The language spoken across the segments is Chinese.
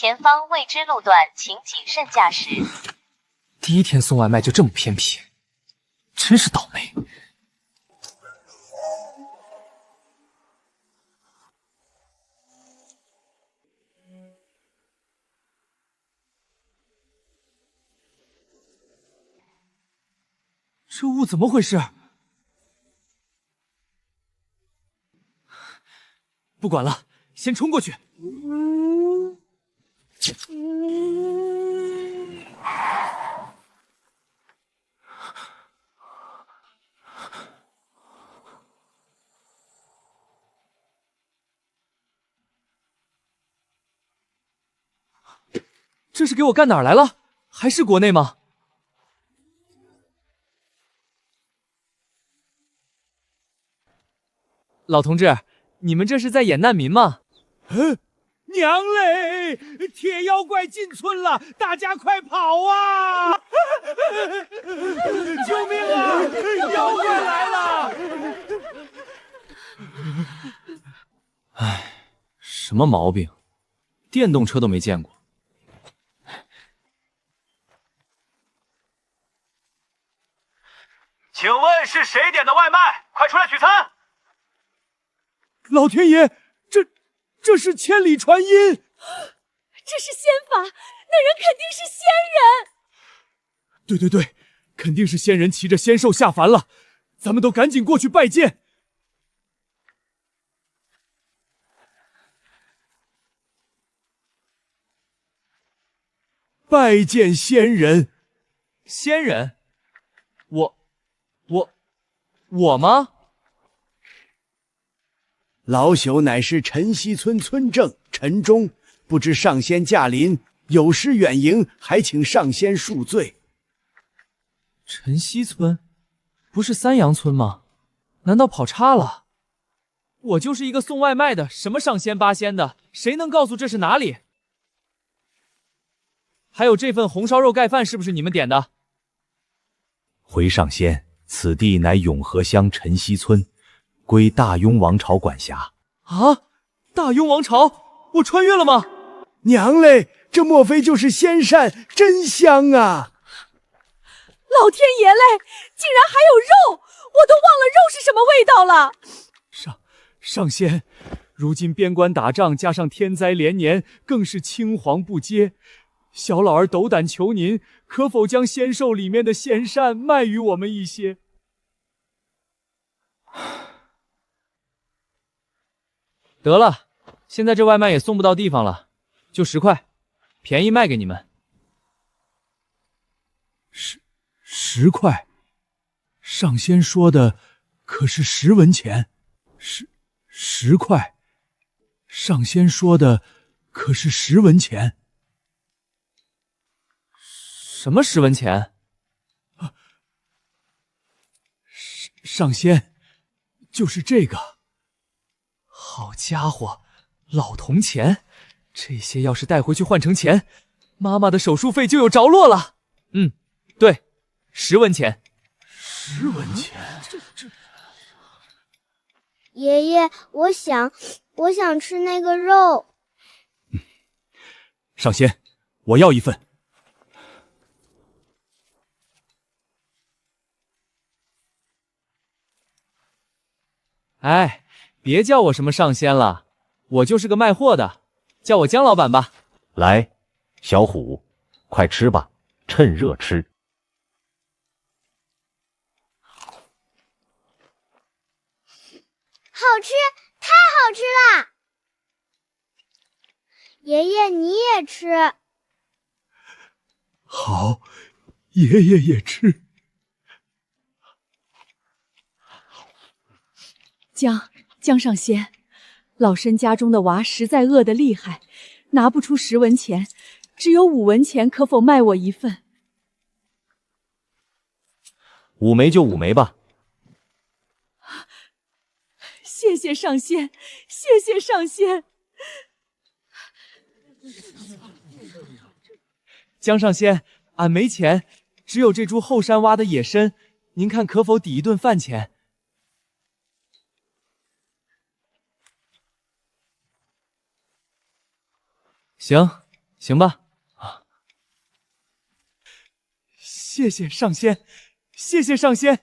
前方未知路段，请谨慎驾驶。第一天送外卖就这么偏僻，真是倒霉。这雾怎么回事？不管了，先冲过去。这是给我干哪儿来了？还是国内吗？老同志，你们这是在演难民吗？娘嘞！铁妖怪进村了，大家快跑啊！救命啊！妖怪来了！唉，什么毛病？电动车都没见过。请问是谁点的外卖？快出来取餐！老天爷，这是千里传音！这是仙法，那人肯定是仙人。对，肯定是仙人骑着仙兽下凡了，咱们都赶紧过去拜见。拜见仙人。仙人？我吗？老朽乃是陈溪村村正陈忠，不知上仙驾临，有失远迎，还请上仙恕罪。陈溪村，不是三阳村吗？难道跑岔了？我就是一个送外卖的，什么上仙八仙的，谁能告诉这是哪里？还有这份红烧肉盖饭是不是你们点的？回上仙，此地乃永和乡陈溪村，归大雍王朝管辖。啊！大雍王朝，我穿越了吗？娘嘞，这莫非就是仙膳？真香啊！老天爷嘞，竟然还有肉，我都忘了肉是什么味道了。上仙，如今边关打仗，加上天灾连年，更是青黄不接。小老儿斗胆求您，可否将仙兽里面的仙膳卖与我们一些？得了，现在这外卖也送不到地方了，就10块，便宜卖给你们。10块？上仙说的可是10文钱？10块？上仙说的可是10文钱？什么10文钱？上仙，就是这个。好家伙，老铜钱，这些要是带回去换成钱，妈妈的手术费就有着落了。对，10文钱。10文钱？爷爷，我想吃那个肉。上仙，我要一份。哎，别叫我什么上仙了，我就是个卖货的，叫我姜老板吧。来，小虎，快吃吧，趁热吃。好吃，太好吃了！爷爷你也吃。好，爷爷也吃。姜上仙，老身家中的娃实在饿得厉害，拿不出10文钱，只有5文钱，可否卖我一份5枚就5枚吧。谢谢上仙，谢谢上仙。姜上仙，俺没钱，只有这株后山挖的野参，您看可否抵一顿饭钱？行，行吧。谢谢上仙，谢谢上仙。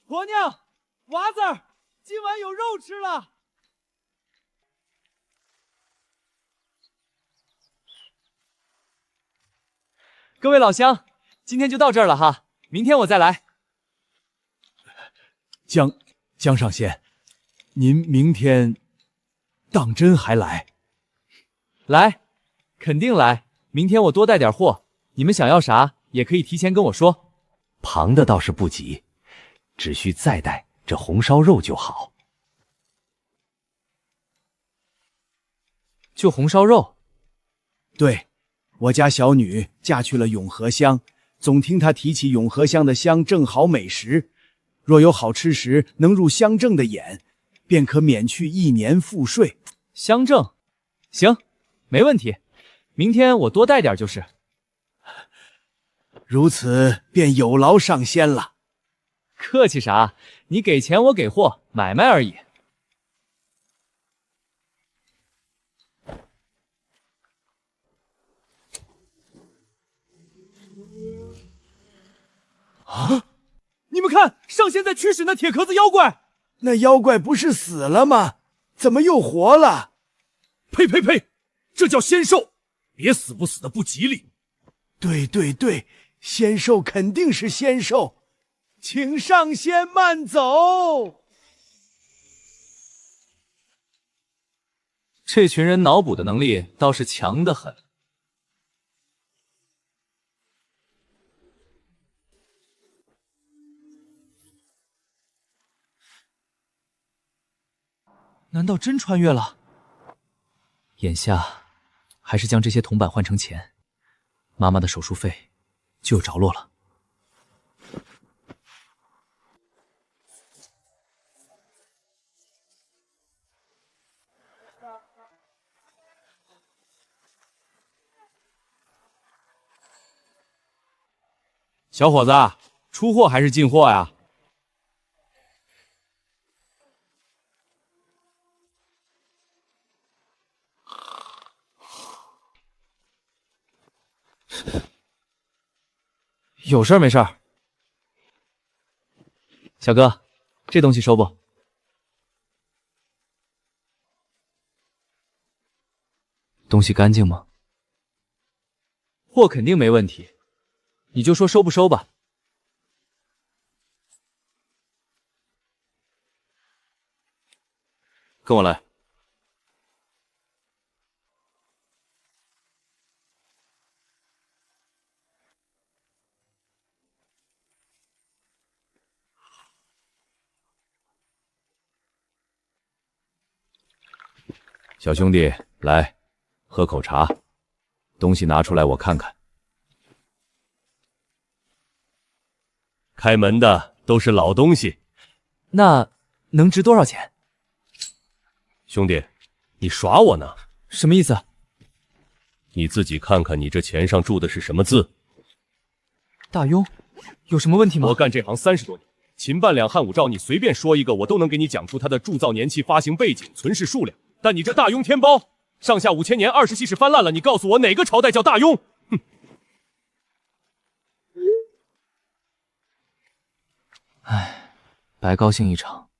婆娘，娃子儿，今晚有肉吃了。各位老乡，今天就到这儿了哈，明天我再来。江上仙，您明天当真还来？来，肯定来。明天我多带点货，你们想要啥也可以提前跟我说。旁的倒是不急，只需再带这红烧肉就好。就红烧肉？对，我家小女嫁去了永和乡，总听她提起永和乡的乡正好美食，若有好吃食能入乡正的眼，便可免去1年赋税。乡正，行，没问题。明天我多带点就是。如此便有劳上仙了。客气啥？你给钱我给货，买卖而已。啊！你们看，上仙在驱使那铁壳子妖怪。那妖怪不是死了吗？怎么又活了？呸呸呸！这叫仙兽，别死不死的不吉利。对，仙兽肯定是仙兽，请上仙慢走。这群人脑补的能力倒是强得很。难道真穿越了？眼下还是将这些铜板换成钱，妈妈的手术费就有着落了。小伙子，出货还是进货呀？有事儿没事儿？小哥，这东西收不？东西干净吗？货肯定没问题，你就说收不收吧。跟我来。小兄弟，来，喝口茶。东西拿出来我看看。开门的都是老东西。那能值多少钱？兄弟，你耍我呢？什么意思？你自己看看你这钱上注的是什么字？大庸，有什么问题吗？我干这行30多年，秦半两汉五照，你随便说一个，我都能给你讲出它的铸造年期、发行背景、存世数量。但你这大庸天包，上下5000年，20稀世翻烂了，你告诉我哪个朝代叫大庸？哼！唉，白高兴一场。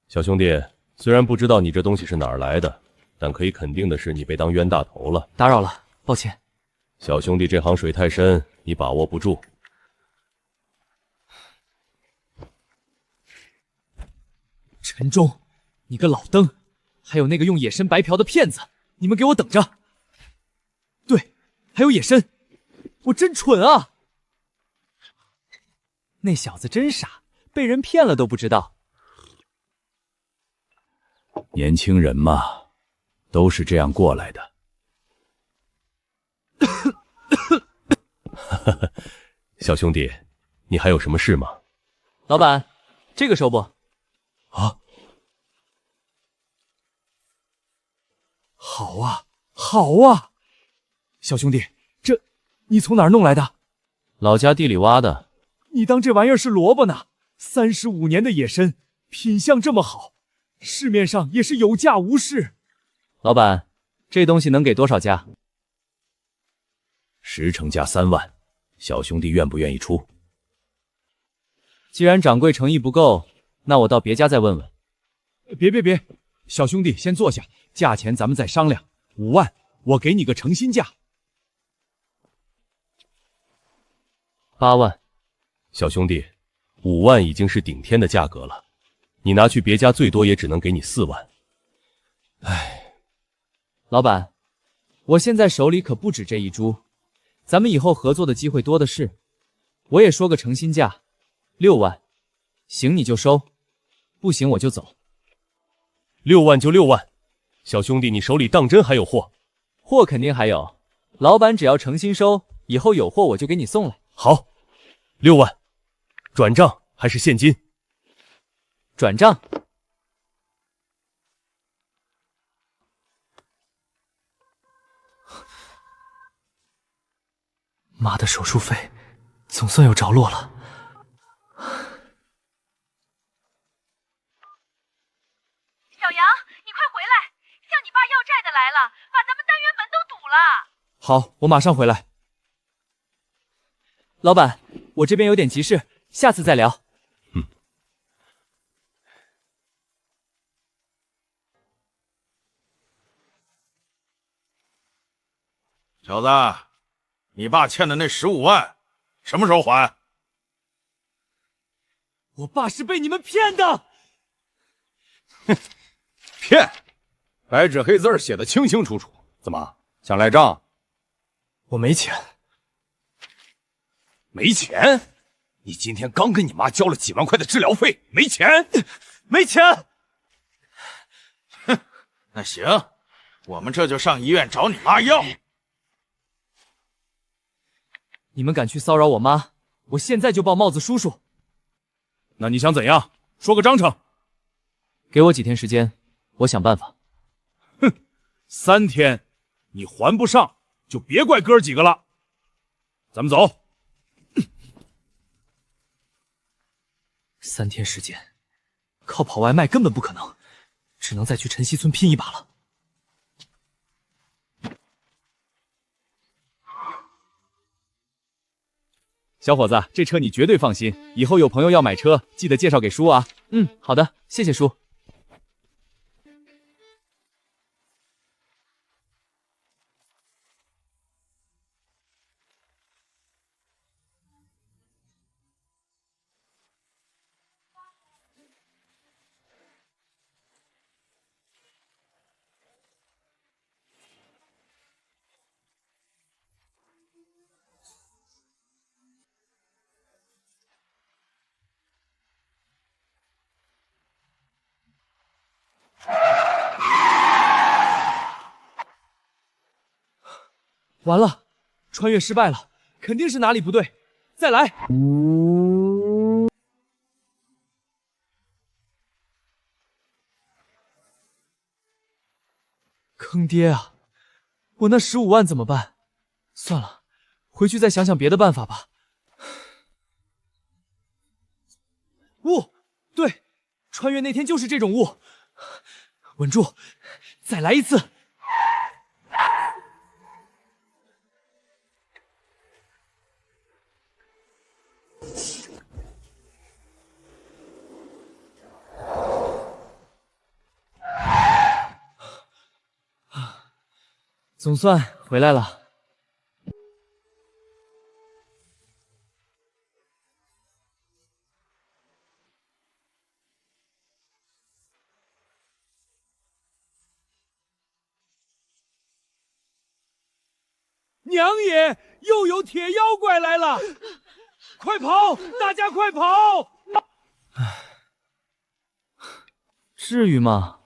小兄弟，虽然不知道你这东西是哪儿来的，但可以肯定的是，你被当冤大头了。打扰了，抱歉。小兄弟，这行水太深，你把握不住。陈忠，你个老登！还有那个用野参白嫖的骗子，你们给我等着！对，还有野参，我真蠢啊！那小子真傻，被人骗了都不知道。年轻人嘛，都是这样过来的。小兄弟，你还有什么事吗？老板，这个收不？啊！好啊，好啊！小兄弟，这你从哪儿弄来的？老家地里挖的。你当这玩意儿是萝卜呢？35年的野参，品相这么好，市面上也是有价无市。老板，这东西能给多少价？ 10成价3万，小兄弟愿不愿意出？既然掌柜诚意不够，那我到别家再问问。别，小兄弟先坐下，价钱咱们再商量。5万，我给你个诚心价。8万，小兄弟，5万已经是顶天的价格了，你拿去别家最多也只能给你4万。唉，老板，我现在手里可不止这一株，咱们以后合作的机会多的是。我也说个诚心价，6万，行你就收，不行我就走。6万就6万，小兄弟，你手里当真还有货？货肯定还有，老板只要诚心收，以后有货我就给你送来。好，6万，转账还是现金？转账。妈的手术费，总算有着落了。小杨，你快回来，向你爸要债的来了，把咱们单元门都堵了。好，我马上回来。老板，我这边有点急事，下次再聊。小子，你爸欠的那15万，什么时候还？我爸是被你们骗的。骗！白纸黑字写的清清楚楚，怎么想赖账？我没钱。没钱？你今天刚跟你妈交了几万块的治疗费，没钱？没钱。哼，那行，我们这就上医院找你妈要。你们敢去骚扰我妈，我现在就报帽子叔叔。那你想怎样？说个章程。给我几天时间，我想办法。哼，3天，你还不上，就别怪哥几个了。咱们走。3天时间，靠跑外卖根本不可能，只能再去晨曦村拼一把了。小伙子，这车你绝对放心，以后有朋友要买车，记得介绍给叔啊。好的，谢谢叔。完了，穿越失败了，肯定是哪里不对，再来。坑爹啊！我那15万怎么办？算了，回去再想想别的办法吧。雾，对，穿越那天就是这种雾。稳住，再来一次。总算回来了。娘爷，又有铁妖怪来了！快跑，大家快跑！至于吗？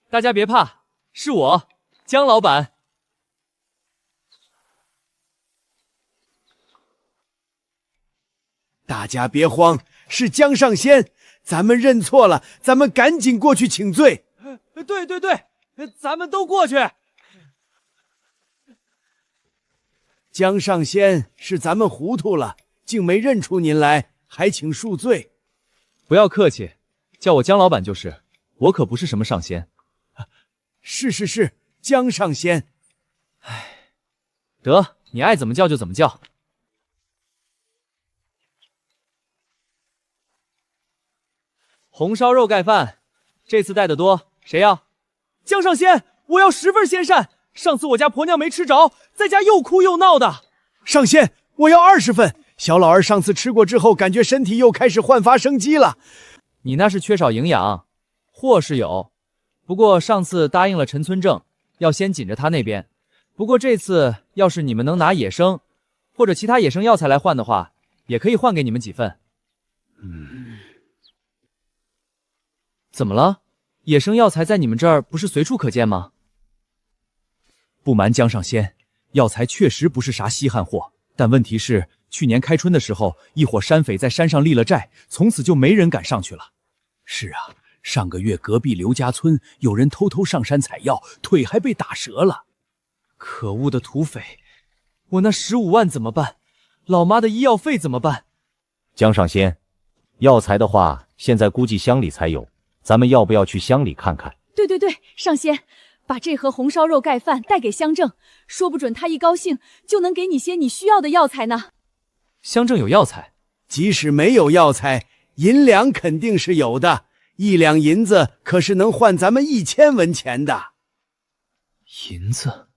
大家别怕，是我，姜老板。大家别慌，是姜上仙，咱们认错了，咱们赶紧过去请罪。对，咱们都过去。姜上仙，是咱们糊涂了，竟没认出您来，还请恕罪。不要客气，叫我江老板就是，我可不是什么上仙。是，江上仙。得，你爱怎么叫就怎么叫。红烧肉盖饭，这次带的多，谁要？江上仙，我要10份鲜鳝。上次我家婆娘没吃着，在家又哭又闹的。上仙，我要20份。小老儿上次吃过之后，感觉身体又开始焕发生机了。你那是缺少营养，货是有，不过上次答应了陈村正，要先紧着他那边。不过这次要是你们能拿野生或者其他野生药材来换的话，也可以换给你们几份。怎么了？野生药材在你们这儿不是随处可见吗？不瞒江上仙，药材确实不是啥稀罕货，但问题是去年开春的时候，一伙山匪在山上立了寨，从此就没人敢上去了。是啊，上个月隔壁刘家村有人偷偷上山采药，腿还被打折了。可恶的土匪！我那15万怎么办？老妈的医药费怎么办？江上仙，药材的话，现在估计乡里才有，咱们要不要去乡里看看？对，上仙，把这盒红烧肉盖饭带给乡正，说不准他一高兴就能给你些你需要的药材呢。乡正有药材？即使没有药材，银两肯定是有的。1两银子可是能换咱们1000文钱的。银子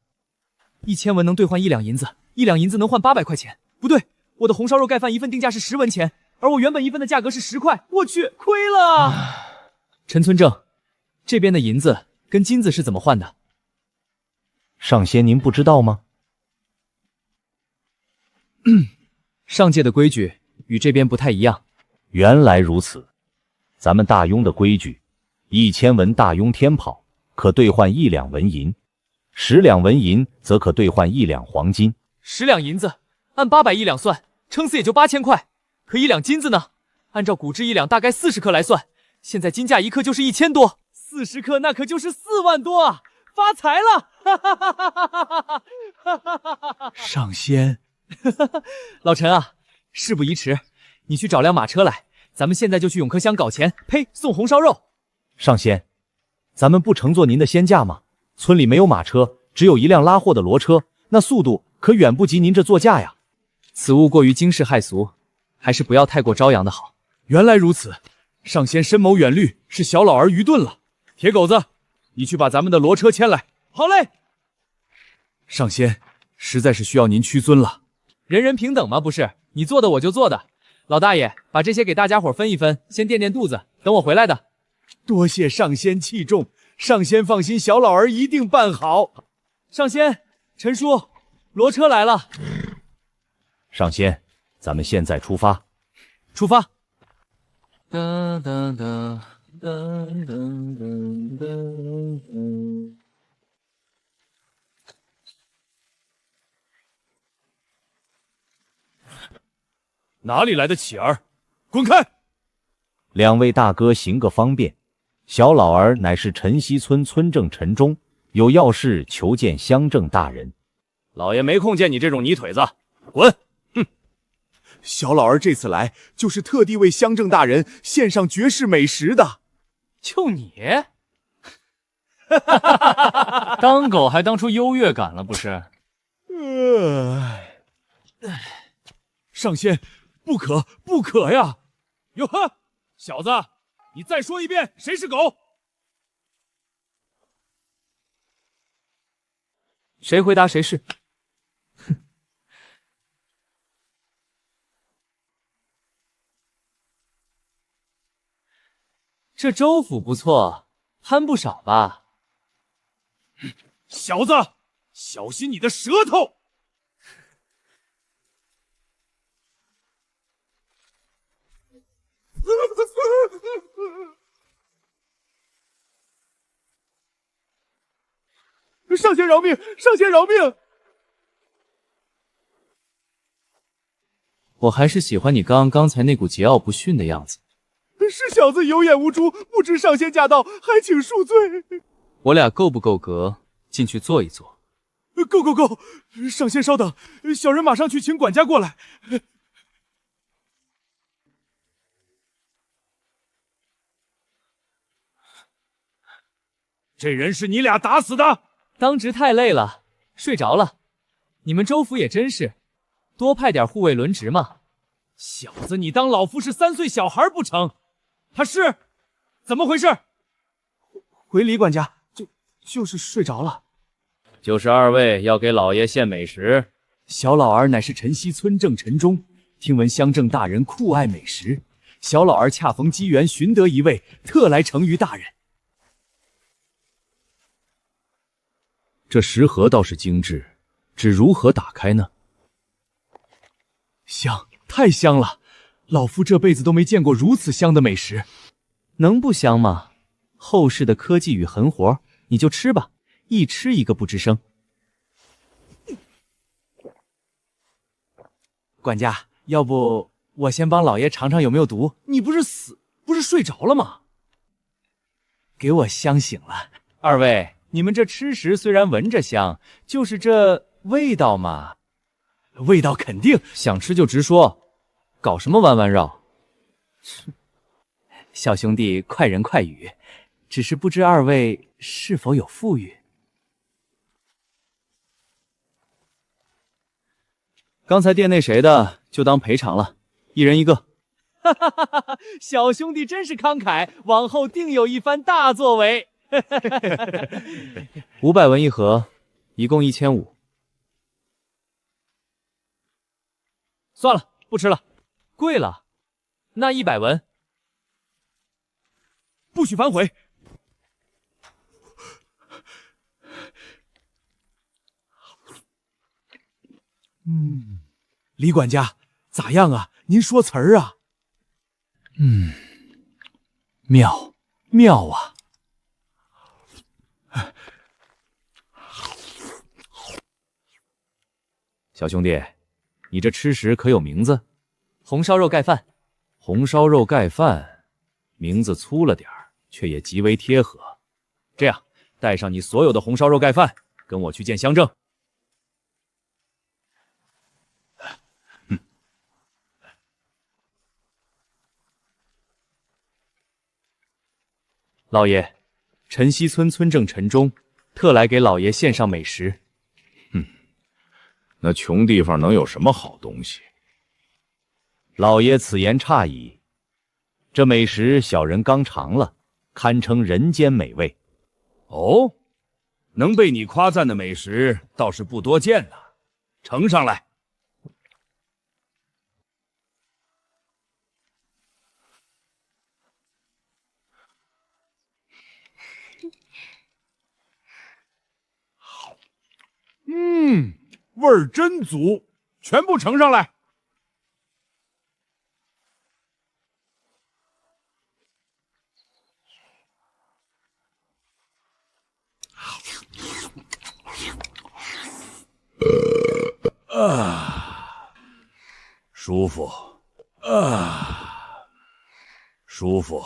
？1000文能兑换1两银子，1两银子能换800块钱。不对，我的红烧肉盖饭一份定价是10文钱，而我原本一份的价格是10块。我去，亏了！陈村正，这边的银子跟金子是怎么换的？上仙，您不知道吗？上界的规矩与这边不太一样。原来如此，咱们大庸的规矩，1000文大庸天跑可兑换1两文银，10两文银则可兑换1两黄金。10两银子按800一两算，撑死也就8000块。可1两金子呢？按照古制1两大概40克来算，现在金价1克就是1000多，40克那可就是4万多啊！发财了！上仙，老陈啊，事不宜迟，你去找辆马车来，咱们现在就去永科乡搞钱，呸，送红烧肉。上仙，咱们不乘坐您的仙驾吗？村里没有马车，只有一辆拉货的骡车，那速度可远不及您这座驾呀。此物过于惊世骇俗，还是不要太过张扬的好。原来如此，上仙深谋远虑，是小老儿愚钝了。铁狗子，你去把咱们的骡车牵来。好嘞。上仙，实在是需要您屈尊了。人人平等吗？不是，你做的我就做的。老大爷，把这些给大家伙分一分，先垫垫肚子，等我回来的。多谢上仙器重，上仙放心，小老儿一定办好。上仙，陈叔，骡车来了。上仙，咱们现在出发。出发。哪里来的乞儿，滚开！两位大哥行个方便，小老儿乃是陈溪村村正陈忠，有要事求见乡正大人。老爷没空见你这种泥腿子，滚！哼！小老儿这次来就是特地为乡正大人献上绝世美食的。就你，当狗还当出优越感了不是？上仙，不可呀！哟呵，小子，你再说一遍，谁是狗？谁回答谁是。哼！这州府不错，憨不少吧？小子，小心你的舌头！上仙饶命！上仙饶命！我还是喜欢你刚才那股桀骜不驯的样子。是小子有眼无珠，不知上仙驾到，还请恕罪。我俩够不够格进去坐一坐？够！上仙稍等，小人马上去请管家过来。这人是你俩打死的？当值太累了，睡着了。你们州府也真是，多派点护卫轮值嘛。小子，你当老夫是3岁小孩不成？他是怎么回事？回李管家，就是睡着了。就是二位要给老爷献美食。小老儿乃是陈溪村正陈忠，听闻乡正大人酷爱美食，小老儿恰逢机缘寻得一位，特来呈于大人。这食盒倒是精致，只如何打开呢？香，太香了！老夫这辈子都没见过如此香的美食。能不香吗？后世的科技与狠活，你就吃吧，一吃一个不吱声。管家，要不我先帮老爷尝尝有没有毒？你不是睡着了吗？给我香醒了。二位，你们这吃食虽然闻着香，就是这味道嘛。味道肯定，想吃就直说，搞什么弯弯绕？小兄弟快人快语，只是不知二位是否有富裕。刚才店内谁的，就当赔偿了，一人一个。哈哈哈哈！小兄弟真是慷慨，往后定有一番大作为。500文一盒，一共1500。算了，不吃了，贵了。那100文，不许反悔。李管家，咋样啊？您说词儿啊？妙妙啊！小兄弟，你这吃食可有名字？红烧肉盖饭。红烧肉盖饭，名字粗了点儿，却也极为贴合。这样，带上你所有的红烧肉盖饭，跟我去见乡正。老爷，陈溪村村正陈忠特来给老爷献上美食。那穷地方能有什么好东西？老爷此言差矣，这美食小人刚尝了，堪称人间美味。哦，能被你夸赞的美食倒是不多见呐，呈上来。味儿真足，全部呈上来。舒服，舒服。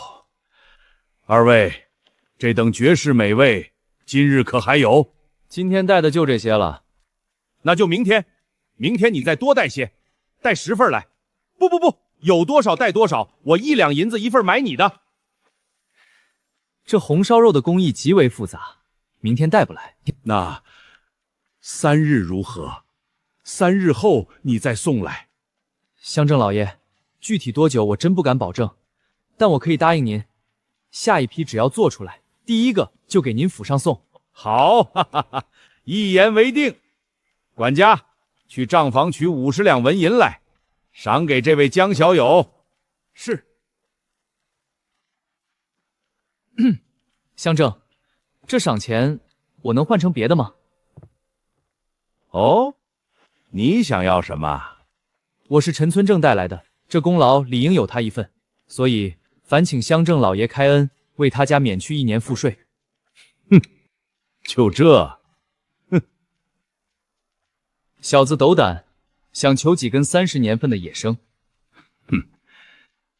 二位，这等绝世美味，今日可还有？今天带的就这些了。那就明天，明天你再多带些，带10份来。不，有多少带多少，我1两银子一份买你的。这红烧肉的工艺极为复杂，明天带不来。那3日如何？3日后你再送来。乡正老爷，具体多久我真不敢保证，但我可以答应您，下一批只要做出来，第一个就给您府上送。好，哈哈哈，一言为定。管家，去账房取50两纹银来，赏给这位江小友。是。乡正，这赏钱我能换成别的吗？哦，你想要什么？我是陈村正带来的，这功劳理应有他一份，所以烦请乡正老爷开恩，为他家免去1年赋税。就这？小子斗胆，想求几根30年份的野生。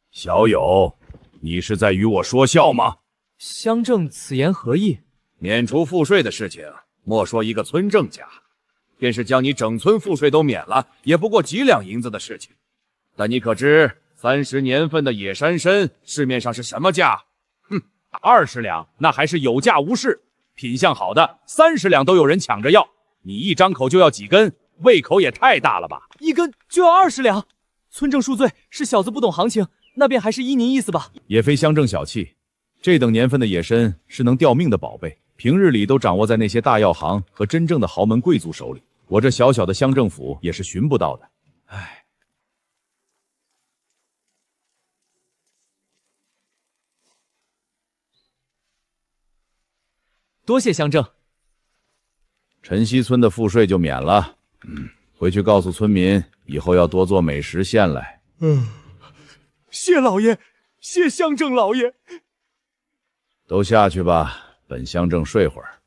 小友，你是在与我说笑吗？乡正此言何意？免除赋税的事情，莫说一个村正家，便是将你整村赋税都免了，也不过几两银子的事情。但你可知30年份的野山参市面上是什么价？20两，那还是有价无市。品相好的30两都有人抢着要，你一张口就要几根，胃口也太大了吧？一根就要20两。村正恕罪，是小子不懂行情，那便还是依您意思吧。也非乡正小气，这等年份的野参是能吊命的宝贝，平日里都掌握在那些大药行和真正的豪门贵族手里，我这小小的乡政府也是寻不到的。唉，多谢乡正。晨曦村的赋税就免了。回去告诉村民，以后要多做美食献来。谢老爷，谢乡正老爷。都下去吧，本乡正睡会儿。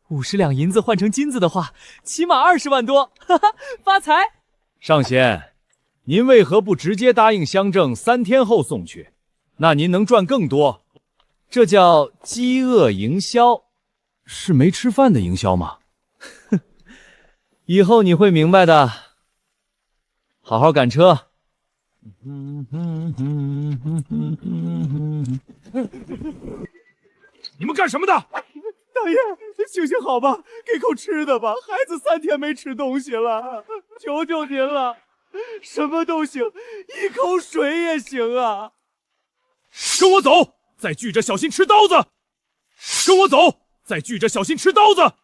50两银子换成金子的话，起码20万多，哈哈，发财！上仙，您为何不直接答应乡正3天后送去？那您能赚更多。这叫饥饿营销，是没吃饭的营销吗？以后你会明白的。好好赶车。你们干什么的？大爷，行行好吧，给口吃的吧，孩子3天没吃东西了，求求您了，什么都行，一口水也行啊！跟我走，再拒着小心吃刀子！跟我走，再拒着小心吃刀子！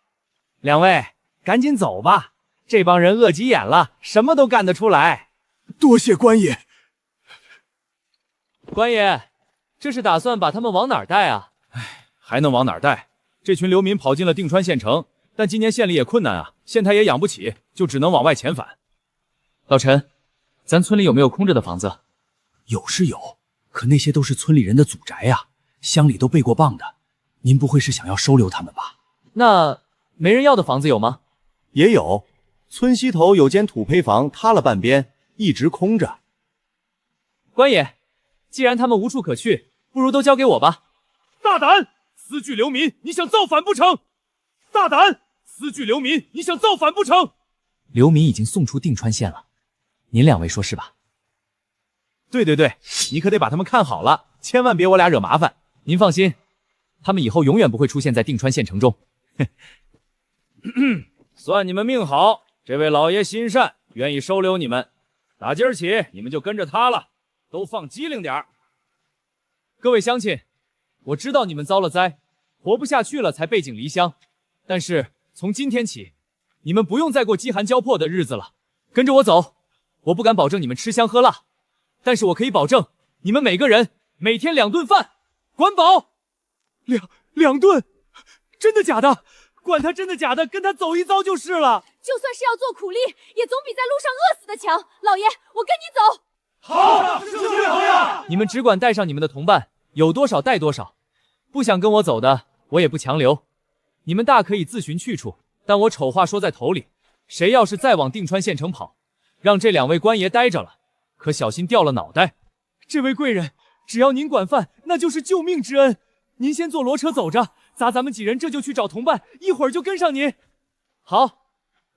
两位，赶紧走吧，这帮人饿急眼了，什么都干得出来。多谢官爷。官爷，这是打算把他们往哪儿带啊？还能往哪儿带？这群流民跑进了定川县城，但今年县里也困难啊，县太也养不起，就只能往外遣返。老陈，咱村里有没有空着的房子？有是有，可那些都是村里人的祖宅呀，乡里都备过棒的。您不会是想要收留他们吧？那没人要的房子有吗？也有，村西头有间土坯房塌了半边，一直空着。官爷，既然他们无处可去，不如都交给我吧。大胆！私聚流民，你想造反不成？大胆！私聚流民，你想造反不成？流民已经送出定川县了，您两位说是吧？对对对，你可得把他们看好了，千万别我俩惹麻烦。您放心，他们以后永远不会出现在定川县城中。算你们命好，这位老爷心善，愿意收留你们。打今儿起，你们就跟着他了，都放机灵点儿。各位乡亲，我知道你们遭了灾，活不下去了才背井离乡，但是从今天起，你们不用再过饥寒交迫的日子了。跟着我走，我不敢保证你们吃香喝辣，但是我可以保证你们每个人每天2顿饭，管饱。两顿？真的假的？管他真的假的，跟他走一遭就是了。就算是要做苦力，也总比在路上饿死的强。老爷，我跟你走。好，圣君好呀！你们只管带上你们的同伴，有多少带多少。不想跟我走的，我也不强留。你们大可以自寻去处，但我丑话说在头里，谁要是再往定川县城跑，让这2位官爷待着了，可小心掉了脑袋。这位贵人，只要您管饭，那就是救命之恩。您先坐骡车走着，咱们几人这就去找同伴，一会儿就跟上您。好，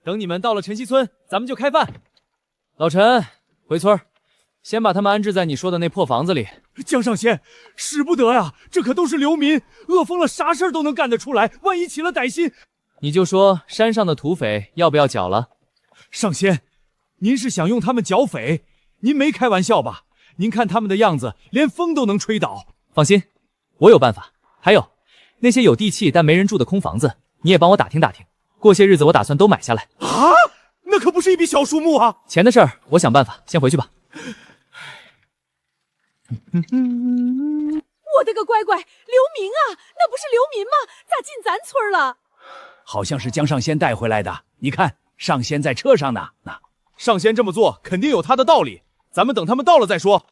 等你们到了晨曦村，咱们就开饭。老陈，回村，先把他们安置在你说的那破房子里。江上仙，使不得呀，这可都是流民，饿疯了啥事儿都能干得出来，万一起了歹心，你就说山上的土匪要不要剿了？上仙，您是想用他们剿匪？您没开玩笑吧？您看他们的样子，连风都能吹倒。放心，我有办法。还有，那些有地气但没人住的空房子，你也帮我打听打听。过些日子我打算都买下来。啊，那可不是一笔小数目啊！钱的事儿，我想办法，先回去吧。我的个乖乖，流民啊，那不是流民吗？咋进咱村了？好像是江上仙带回来的，你看，上仙在车上呢。上仙这么做肯定有他的道理，咱们等他们到了再说。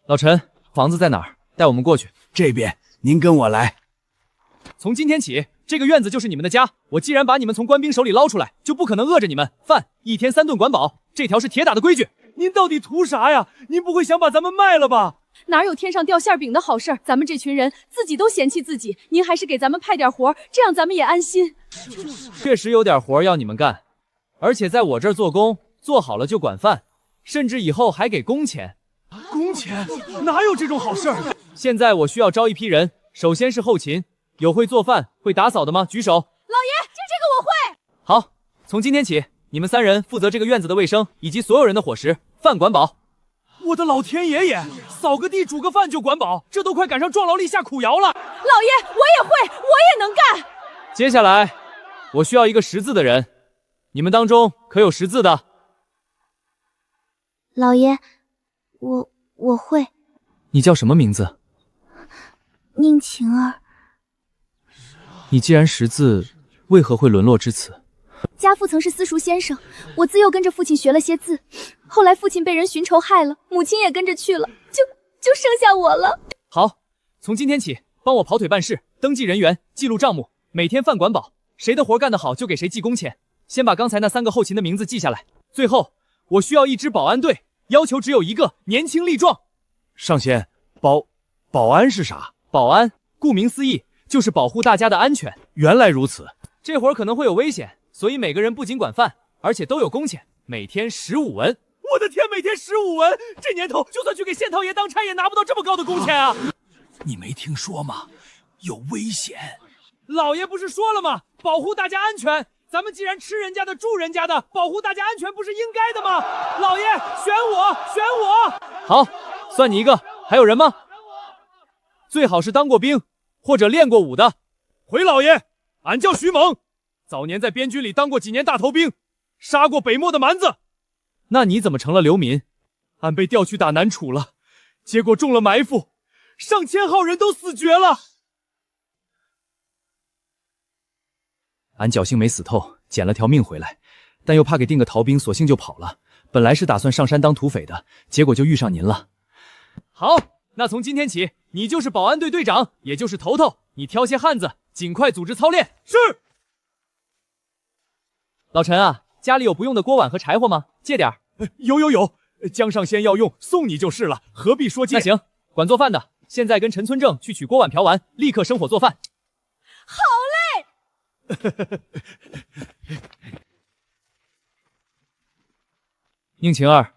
老陈，房子在哪儿？带我们过去。这边，您跟我来。从今天起，这个院子就是你们的家。我既然把你们从官兵手里捞出来，就不可能饿着你们。饭1天3顿管饱，这条是铁打的规矩。您到底图啥呀？您不会想把咱们卖了吧？哪有天上掉馅饼的好事儿？咱们这群人自己都嫌弃自己，您还是给咱们派点活，这样咱们也安心。确实有点活要你们干，而且在我这儿做工，做好了就管饭，甚至以后还给工钱。工钱？哪有这种好事儿？现在我需要招一批人，首先是后勤，有会做饭、会打扫的吗？举手。老爷，这个我会。好，从今天起，你们3人负责这个院子的卫生以及所有人的伙食，饭管饱。我的老天爷爷，扫个地、煮个饭就管饱，这都快赶上壮劳力下苦窑了。老爷，我也会，我也能干。接下来，我需要一个识字的人，你们当中可有识字的？老爷，我会。你叫什么名字？宁晴儿。你既然识字，为何会沦落至此？家父曾是私塾先生，我自幼跟着父亲学了些字，后来父亲被人寻仇害了，母亲也跟着去了，就剩下我了。好，从今天起，帮我跑腿办事，登记人员，记录账目，每天饭管饱，谁的活干得好就给谁记工钱。先把刚才那3个后勤的名字记下来。最后，我需要一支保安队，要求只有1个，年轻力壮。上仙，保安是啥？保安，顾名思义，就是保护大家的安全。原来如此，这活儿可能会有危险，所以每个人不仅管饭，而且都有工钱，每天15文。我的天，每天15文，这年头就算去给县太爷当差也拿不到这么高的工钱啊！你没听说吗？有危险！老爷不是说了吗？保护大家安全。咱们既然吃人家的、住人家的，保护大家安全不是应该的吗？老爷，选我，选我！好，算你一个。还有人吗？最好是当过兵或者练过武的。回老爷，俺叫徐猛，早年在边军里当过几年大头兵，杀过北漠的蛮子。那你怎么成了流民？俺被调去打南楚了，结果中了埋伏，上千号人都死绝了。俺侥幸没死透，捡了条命回来，但又怕给定个逃兵，索性就跑了。本来是打算上山当土匪的，结果就遇上您了。好，那从今天起，你就是保安队队长，也就是头头。你挑些汉子，尽快组织操练。是。老陈啊，家里有不用的锅碗和柴火吗？借点儿。有，江上仙要用，送你就是了，何必说借？那行，管做饭的，现在跟陈村正去取锅碗瓢碗，立刻生火做饭。好嘞。宁晴儿，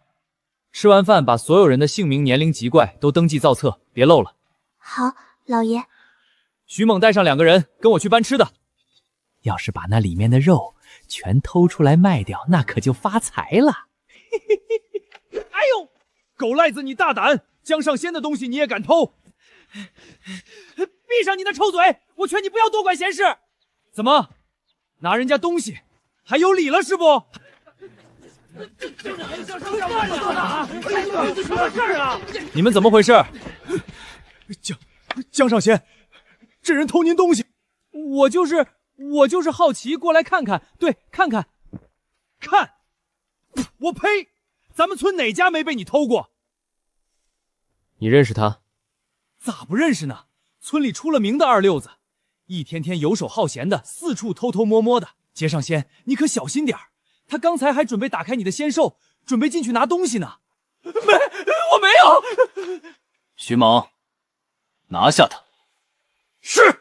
吃完饭把所有人的姓名、年龄、籍贯都登记造册，别漏了。好，老爷。徐猛带上2个人跟我去搬吃的。要是把那里面的肉全偷出来卖掉，那可就发财了。哎呦，狗赖子你大胆，江上仙的东西你也敢偷？闭上你那臭嘴！我劝你不要多管闲事。怎么，拿人家东西还有理了是不？你们怎么回事？江上仙，这人偷您东西。我就是好奇过来看看，对，看看。看，我呸！咱们村哪家没被你偷过？你认识他？咋不认识呢？村里出了名的二溜子，一天天游手好闲的，四处偷偷摸摸的。街上仙，你可小心点儿。他刚才还准备打开你的仙兽，准备进去拿东西呢。我没有。徐猛，拿下他。是。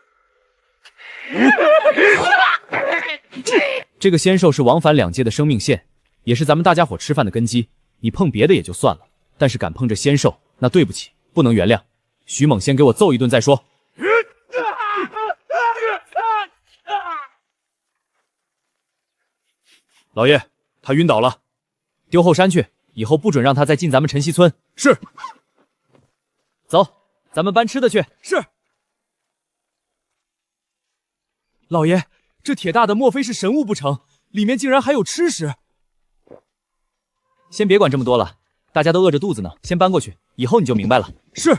这个仙兽是往返2界的生命线，也是咱们大家伙吃饭的根基。你碰别的也就算了，但是敢碰这仙兽，那对不起，不能原谅。徐猛先给我揍一顿再说。老爷，他晕倒了，丢后山去，以后不准让他再进咱们晨曦村。是。走，咱们搬吃的去。是。老爷，这铁大的莫非是神物不成？里面竟然还有吃食。先别管这么多了，大家都饿着肚子呢，先搬过去，以后你就明白了。是。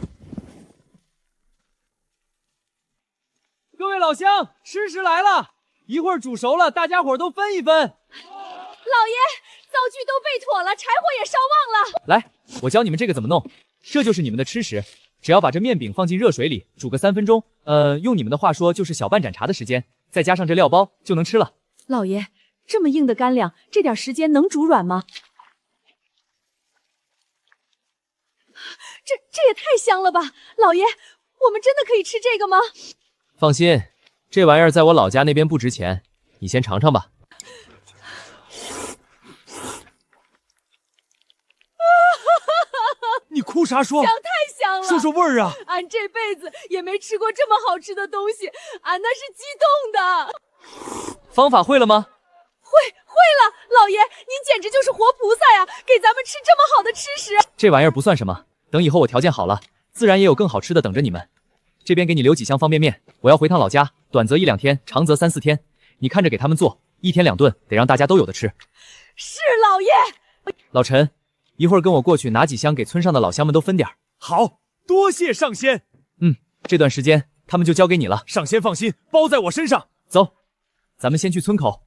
各位老乡，吃食来了，一会儿煮熟了，大家伙都分一分。老爷，灶具都备妥了，柴火也烧旺了。来，我教你们这个怎么弄，这就是你们的吃食。只要把这面饼放进热水里煮个3分钟，用你们的话说就是小半盏茶的时间，再加上这料包就能吃了。老爷，这么硬的干粮，这点时间能煮软吗？这也太香了吧！老爷，我们真的可以吃这个吗？放心，这玩意儿在我老家那边不值钱，你先尝尝吧。你哭啥说？香太香香了。说说味儿啊！俺这辈子也没吃过这么好吃的东西，俺那是激动的。方法会了吗？会了，老爷，您简直就是活菩萨呀，给咱们吃这么好的吃食。这玩意儿不算什么，等以后我条件好了，自然也有更好吃的等着你们。这边给你留几箱方便面，我要回趟老家，短则1-2天，长则3、4天。你看着给他们做，1天2顿，得让大家都有的吃。是老爷。老陈，一会儿跟我过去拿几箱给村上的老乡们都分点。好，多谢上仙。这段时间他们就交给你了。上仙放心，包在我身上。走，咱们先去村口。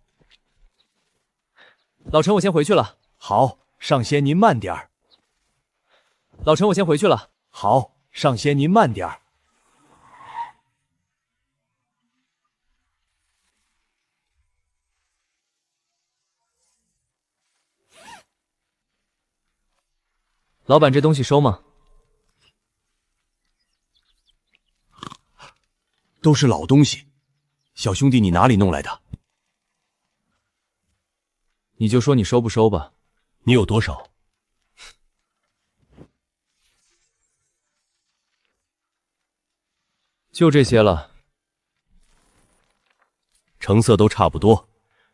老陈，我先回去了。好，上仙您慢点儿。老陈，我先回去了。好，上仙您慢点儿。老板，这东西收吗？都是老东西，小兄弟你哪里弄来的？你就说你收不收吧。你有多少？就这些了。成色都差不多，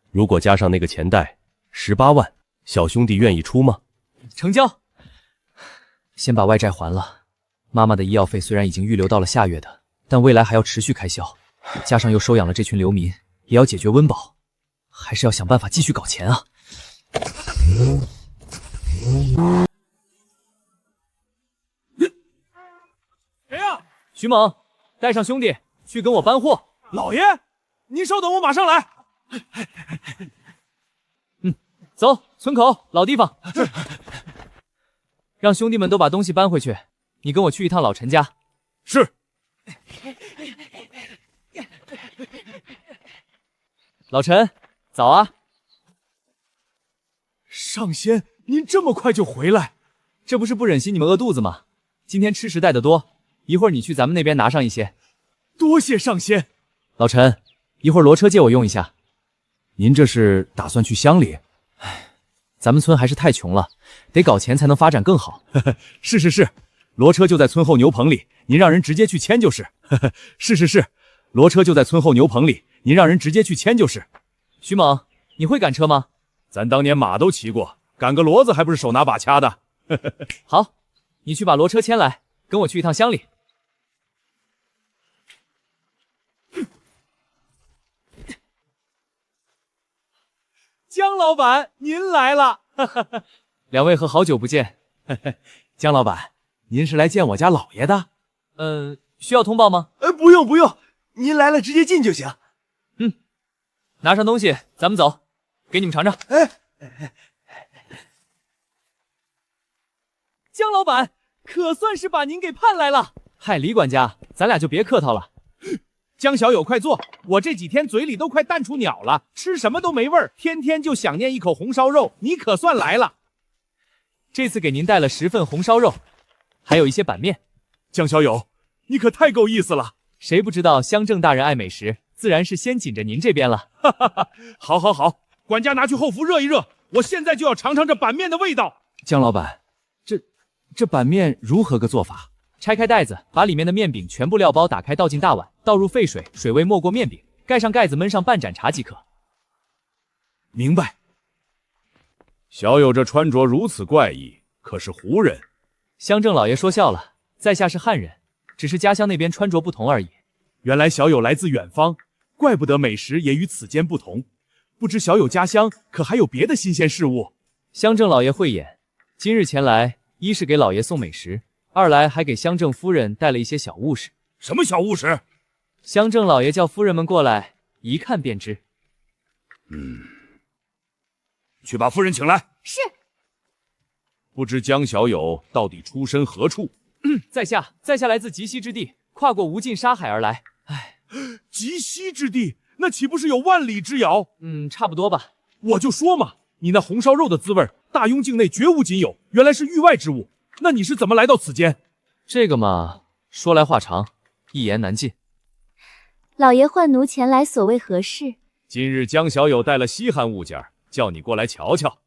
如果加上那个钱袋，18万，小兄弟愿意出吗？成交。先把外债还了。妈妈的医药费虽然已经预留到了下月的，但未来还要持续开销，加上又收养了这群流民，也要解决温饱，还是要想办法继续搞钱啊。谁呀？徐猛，带上兄弟去跟我搬货。老爷，您稍等，我马上来。走，村口老地方。让兄弟们都把东西搬回去。你跟我去一趟老陈家。是。老陈，早啊。上仙，您这么快就回来？这不是不忍心你们饿肚子吗？今天吃食带的多，一会儿你去咱们那边拿上一些。多谢上仙。老陈，一会儿骡车借我用一下。您这是打算去乡里？咱们村还是太穷了，得搞钱才能发展更好。是，骡车就在村后牛棚里，您让人直接去牵就是。是，骡车就在村后牛棚里，您让人直接去牵就是。徐猛，你会赶车吗？咱当年马都骑过，赶个骡子还不是手拿把掐的？好，你去把骡车牵来，跟我去一趟乡里。姜老板，您来了。两位和好久不见。姜老板，您是来见我家老爷的？需要通报吗？不用，您来了直接进就行。拿上东西，咱们走，给你们尝尝。姜老板，可算是把您给盼来了。嗨，李管家，咱俩就别客套了。姜小友，快坐！我这几天嘴里都快淡出鸟了，吃什么都没味儿，天天就想念一口红烧肉。你可算来了。这次给您带了10份红烧肉，还有一些板面。姜小友，你可太够意思了。谁不知道乡镇大人爱美食，自然是先紧着您这边了。好，管家拿去后厨热一热，我现在就要尝尝这板面的味道。姜老板，这板面如何个做法？拆开袋子，把里面的面饼全部料包打开，倒进大碗，倒入沸水，水位没过面饼，盖上盖子，焖上半盏茶即可。明白。小友这穿着如此怪异，可是胡人？乡镇老爷说笑了，在下是汉人，只是家乡那边穿着不同而已。原来小友来自远方，怪不得美食也与此间不同。不知小友家乡可还有别的新鲜事物？乡镇老爷慧眼，今日前来，一是给老爷送美食，二来还给乡镇夫人带了一些小物事。什么小物事？乡镇老爷叫夫人们过来，一看便知。去把夫人请来。是。不知姜小友到底出身何处？在下来自极西之地，跨过无尽沙海而来。极西之地，那岂不是有万里之遥？差不多吧。我就说嘛，你那红烧肉的滋味，大庸境内绝无仅有，原来是域外之物。那你是怎么来到此间？这个嘛，说来话长，一言难尽。老爷唤奴前来，所谓何事？今日姜小友带了稀罕物件，叫你过来瞧瞧。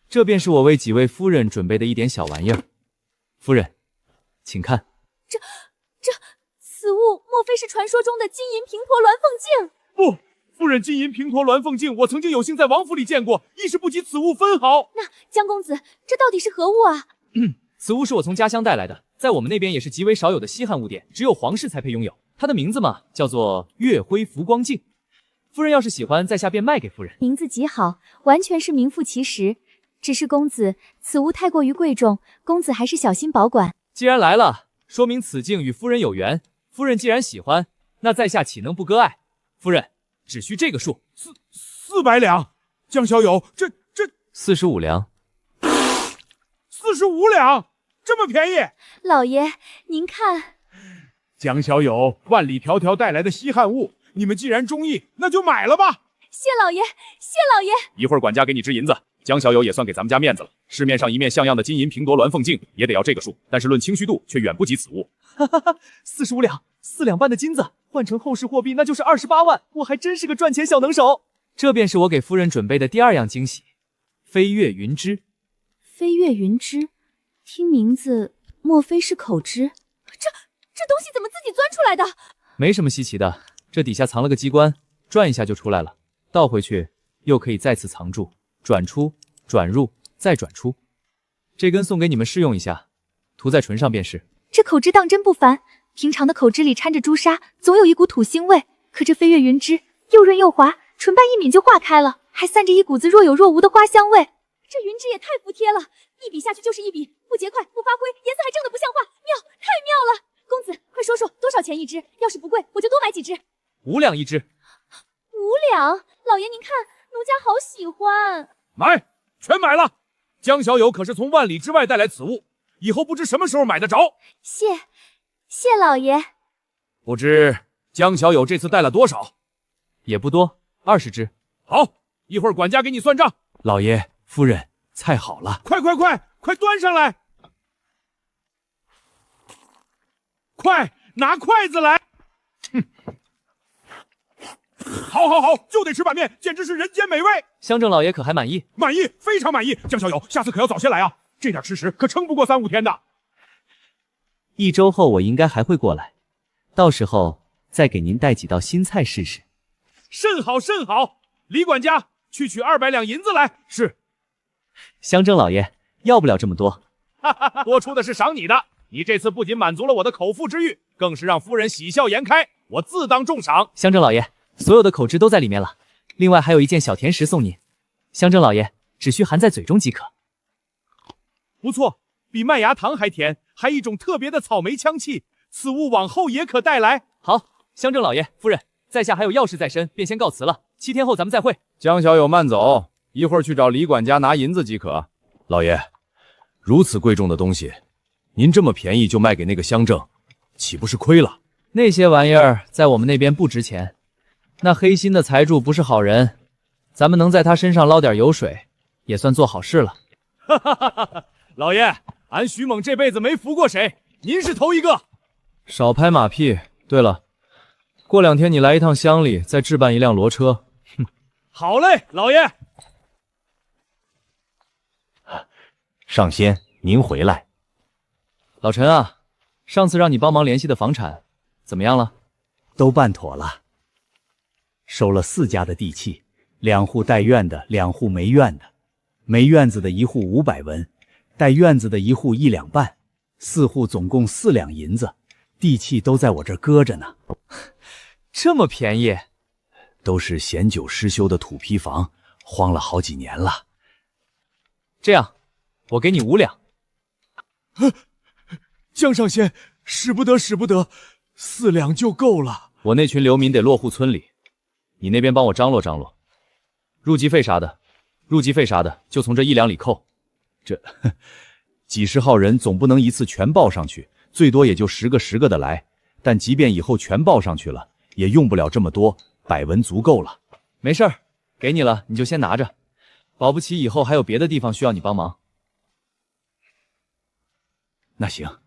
这便是我为几位夫人准备的一点小玩意儿。夫人，请看。此物莫非是传说中的金银平陀鸾凤镜？不，夫人，金银平陀鸾凤镜，我曾经有幸在王府里见过，亦是不及此物分毫。那江公子，这到底是何物啊？此物是我从家乡带来的，在我们那边也是极为少有的稀罕物件，只有皇室才配拥有。它的名字嘛，叫做月辉浮光镜。夫人要是喜欢，在下便卖给夫人。名字极好，完全是名副其实。只是公子，此物太过于贵重，公子还是小心保管。既然来了，说明此镜与夫人有缘。夫人既然喜欢，那在下岂能不割爱？夫人，只需这个数，400两。江小友，这45两，45两，这么便宜？老爷，您看，江小友万里迢迢带来的稀罕物，你们既然中意，那就买了吧。谢老爷，谢老爷。一会儿管家给你支银子，江小友也算给咱们家面子了。市面上一面像样的金银平夺鸾凤镜也得要这个数，但是论清虚度却远不及此物。哈哈哈，45两，4两半的金子，换成后世货币那就是28万，我还真是个赚钱小能手。这便是我给夫人准备的第2样惊喜——飞跃云芝。飞跃云芝，听名字，莫非是口芝？这东西怎么自己钻出来的？没什么稀奇的，这底下藏了个机关，转一下就出来了，倒回去又可以再次藏住，转出，转入，再转出。这根送给你们试用一下，涂在唇上便是。这口脂当真不凡，平常的口脂里掺着朱砂，总有一股土腥味，可这飞跃云芝又润又滑，唇瓣一抿就化开了，还散着一股子若有若无的花香味。这云芝也太服帖了，一笔下去就是一笔，不结块不发灰，颜色还正的不像话，妙，太妙了！公子，快说说多少钱一支？要是不贵，我就多买几支。5两一支。5两，老爷您看，奴家好喜欢。买，全买了。江小友可是从万里之外带来此物，以后不知什么时候买得着。谢老爷。不知江小友这次带了多少？也不多，20支。好，一会儿管家给你算账。老爷，夫人，菜好了，快端上来！快拿筷子来！哼，好，就得吃板面，简直是人间美味。乡正老爷可还满意？满意，非常满意。江小友，下次可要早些来啊，这点吃食可撑不过3、5天的。1周后我应该还会过来，到时候再给您带几道新菜试试。甚好。李管家，去取200两银子来。是。乡正老爷，要不了这么多。多出的是赏你的。你这次不仅满足了我的口腹之欲，更是让夫人喜笑颜开，我自当重赏。乡正老爷，所有的口脂都在里面了，另外还有一件小甜食送您。乡正老爷，只需含在嘴中即可。不错，比麦芽糖还甜，还一种特别的草莓香气。此物往后也可带来。好，乡正老爷，夫人，在下还有要事在身，便先告辞了。7天后咱们再会。江小友慢走，一会儿去找李管家拿银子即可。老爷，如此贵重的东西，您这么便宜就卖给那个乡正，岂不是亏了？那些玩意儿在我们那边不值钱，那黑心的财主不是好人，咱们能在他身上捞点油水，也算做好事了。老爷，俺徐猛这辈子没服过谁，您是头一个。少拍马屁。对了，过2天你来一趟乡里，再置办一辆骡车。哼，好嘞，老爷。上仙，您回来。老陈啊，上次让你帮忙联系的房产怎么样了？都办妥了，收了4家的地契，2户带院的，2户没院的，没院子的1户500文，带院子的1户1两半，4户总共4两银子，地契都在我这儿搁着呢。这么便宜？都是闲久失修的土坯房，荒了好几年了。这样，我给你5两。江上仙，使不得，4两就够了。我那群流民得落户村里，你那边帮我张罗张罗，入籍费啥的就从这1两里扣。这几十号人总不能一次全报上去，最多也就10个的来。但即便以后全报上去了，也用不了这么多，100文足够了。没事儿，给你了你就先拿着，保不齐以后还有别的地方需要你帮忙。那行，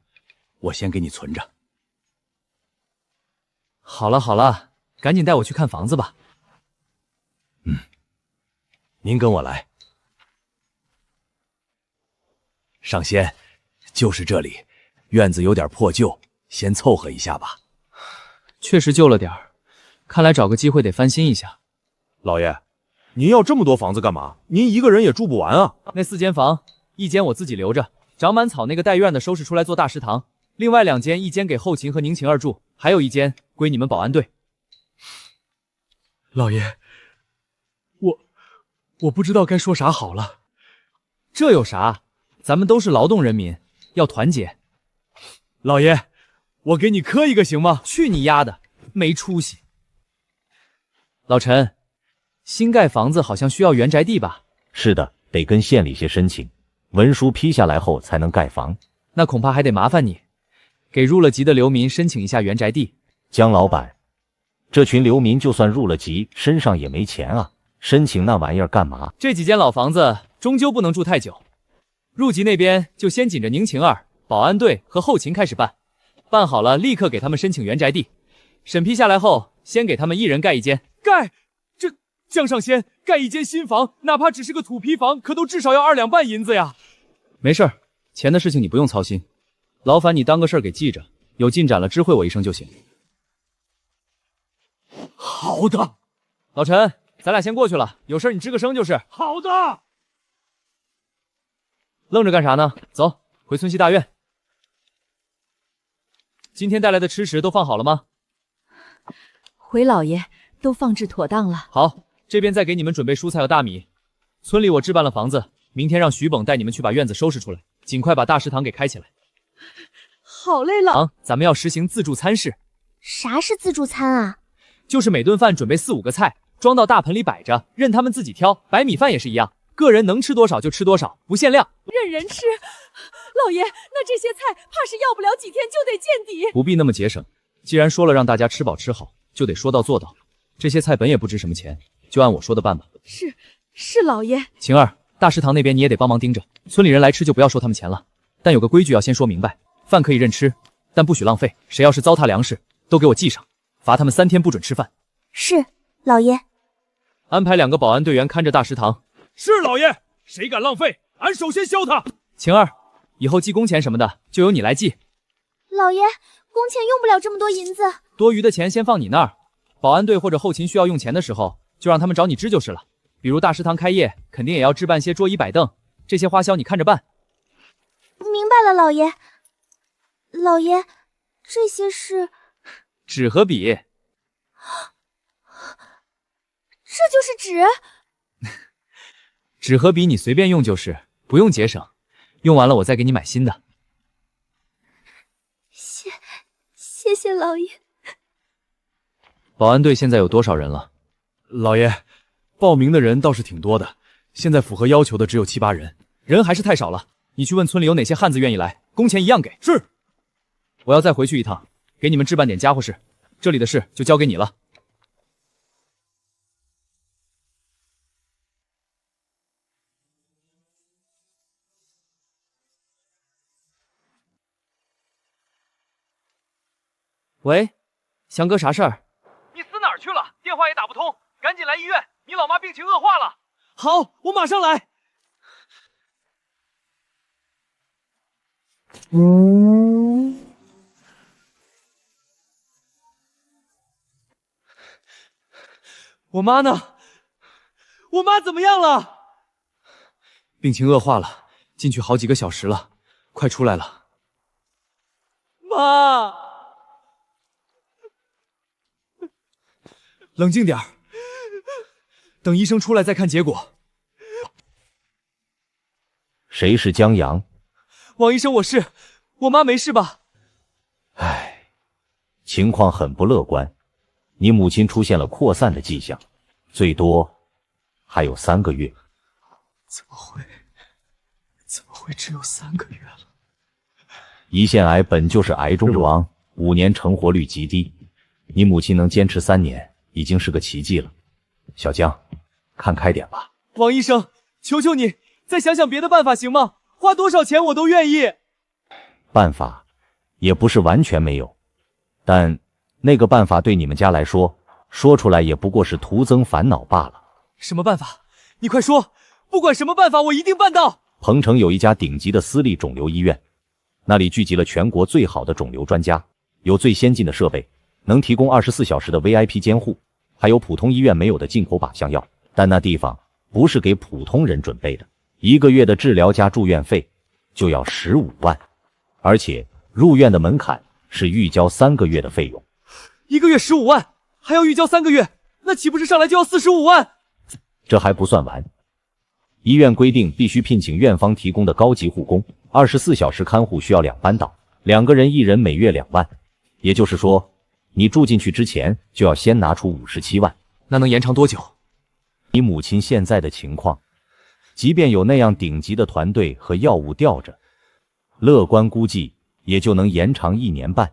我先给你存着。好了，赶紧带我去看房子吧。您跟我来。上仙，就是这里，院子有点破旧，先凑合一下吧。确实旧了点儿，看来找个机会得翻新一下。老爷，您要这么多房子干嘛？您一个人也住不完啊。那4间房，一间我自己留着，长满草那个带院的收拾出来做大食堂，另外2间，一间给后勤和宁晴儿住，还有1间归你们保安队。老爷，我不知道该说啥好了。这有啥？咱们都是劳动人民，要团结。老爷，我给你磕一个行吗？去你丫的，没出息！老陈，新盖房子好像需要原宅地吧？是的，得跟县里些申请，文书批下来后才能盖房。那恐怕还得麻烦你，给入了籍的流民申请一下原宅地。江老板，这群流民就算入了籍，身上也没钱啊，申请那玩意儿干嘛？这几间老房子终究不能住太久，入籍那边就先紧着宁晴儿、保安队和后勤开始办，办好了立刻给他们申请原宅地，审批下来后，先给他们1人盖1间。盖？这江上仙盖1间新房，哪怕只是个土坯房，可都至少要2两半银子呀。没事儿，钱的事情你不用操心，劳烦你当个事儿给记着，有进展了知会我一声就行。好的，老陈，咱俩先过去了，有事你吱个声就是。好的。愣着干啥呢？走，回村西大院。今天带来的吃食都放好了吗？回老爷，都放置妥当了。好，这边再给你们准备蔬菜和大米。村里我置办了房子，明天让徐蹦带你们去把院子收拾出来，尽快把大食堂给开起来。好嘞，老。咱们要实行自助餐式。啥是自助餐啊？就是每顿饭准备4、5个菜，装到大盆里摆着，任他们自己挑。白米饭也是一样，个人能吃多少就吃多少，不限量。任人吃。老爷，那这些菜怕是要不了几天就得见底。不必那么节省，既然说了让大家吃饱吃好，就得说到做到。这些菜本也不值什么钱，就按我说的办吧。是老爷。晴儿，大食堂那边你也得帮忙盯着，村里人来吃就不要收他们钱了。但有个规矩要先说明白，饭可以任吃，但不许浪费。谁要是糟蹋粮食，都给我记上，罚他们3天不准吃饭。是，老爷。安排2个保安队员看着大食堂。是老爷。谁敢浪费，俺首先削他。晴儿，以后记工钱什么的就由你来记。老爷，工钱用不了这么多银子，多余的钱先放你那儿。保安队或者后勤需要用钱的时候，就让他们找你支就是了。比如大食堂开业，肯定也要置办些桌椅摆凳，这些花销你看着办。明白了，老爷。老爷，这些是纸和笔。这就是纸？纸和笔你随便用就是，不用节省。用完了我再给你买新的。谢谢老爷。保安队现在有多少人了？老爷，报名的人倒是挺多的，现在符合要求的只有7、8人，人还是太少了。你去问村里有哪些汉子愿意来，工钱一样给。是。我要再回去一趟，给你们置办点家伙事，这里的事就交给你了。喂，翔哥，啥事儿？你死哪儿去了？电话也打不通，赶紧来医院，你老妈病情恶化了。好，我马上来。我妈呢？我妈怎么样了？病情恶化了，进去好几个小时了，快出来了。妈。冷静点儿，等医生出来再看结果。谁是江阳？王医生，我妈没事吧？唉，情况很不乐观，你母亲出现了扩散的迹象，最多还有3个月。怎么会只有3个月了？胰腺癌本就是癌中之王，5年成活率极低，你母亲能坚持3年。已经是个奇迹了，小江，看开点吧。王医生，求求你，再想想别的办法行吗？花多少钱我都愿意。办法也不是完全没有，但那个办法对你们家来说，说出来也不过是徒增烦恼罢了。什么办法？你快说，不管什么办法，我一定办到。彭城有一家顶级的私立肿瘤医院，那里聚集了全国最好的肿瘤专家，有最先进的设备，能提供24小时的 VIP 监护，还有普通医院没有的进口靶向药。但那地方不是给普通人准备的，1个月的治疗加住院费就要15万，而且入院的门槛是预交3个月的费用。1个月15万，还要预交3个月，那岂不是上来就要45万？这还不算完，医院规定必须聘请院方提供的高级护工，24小时看护需要2班倒，2个人1人每月2万，也就是说，你住进去之前就要先拿出57万。那能延长多久？你母亲现在的情况，即便有那样顶级的团队和药物吊着，乐观估计也就能延长1年半，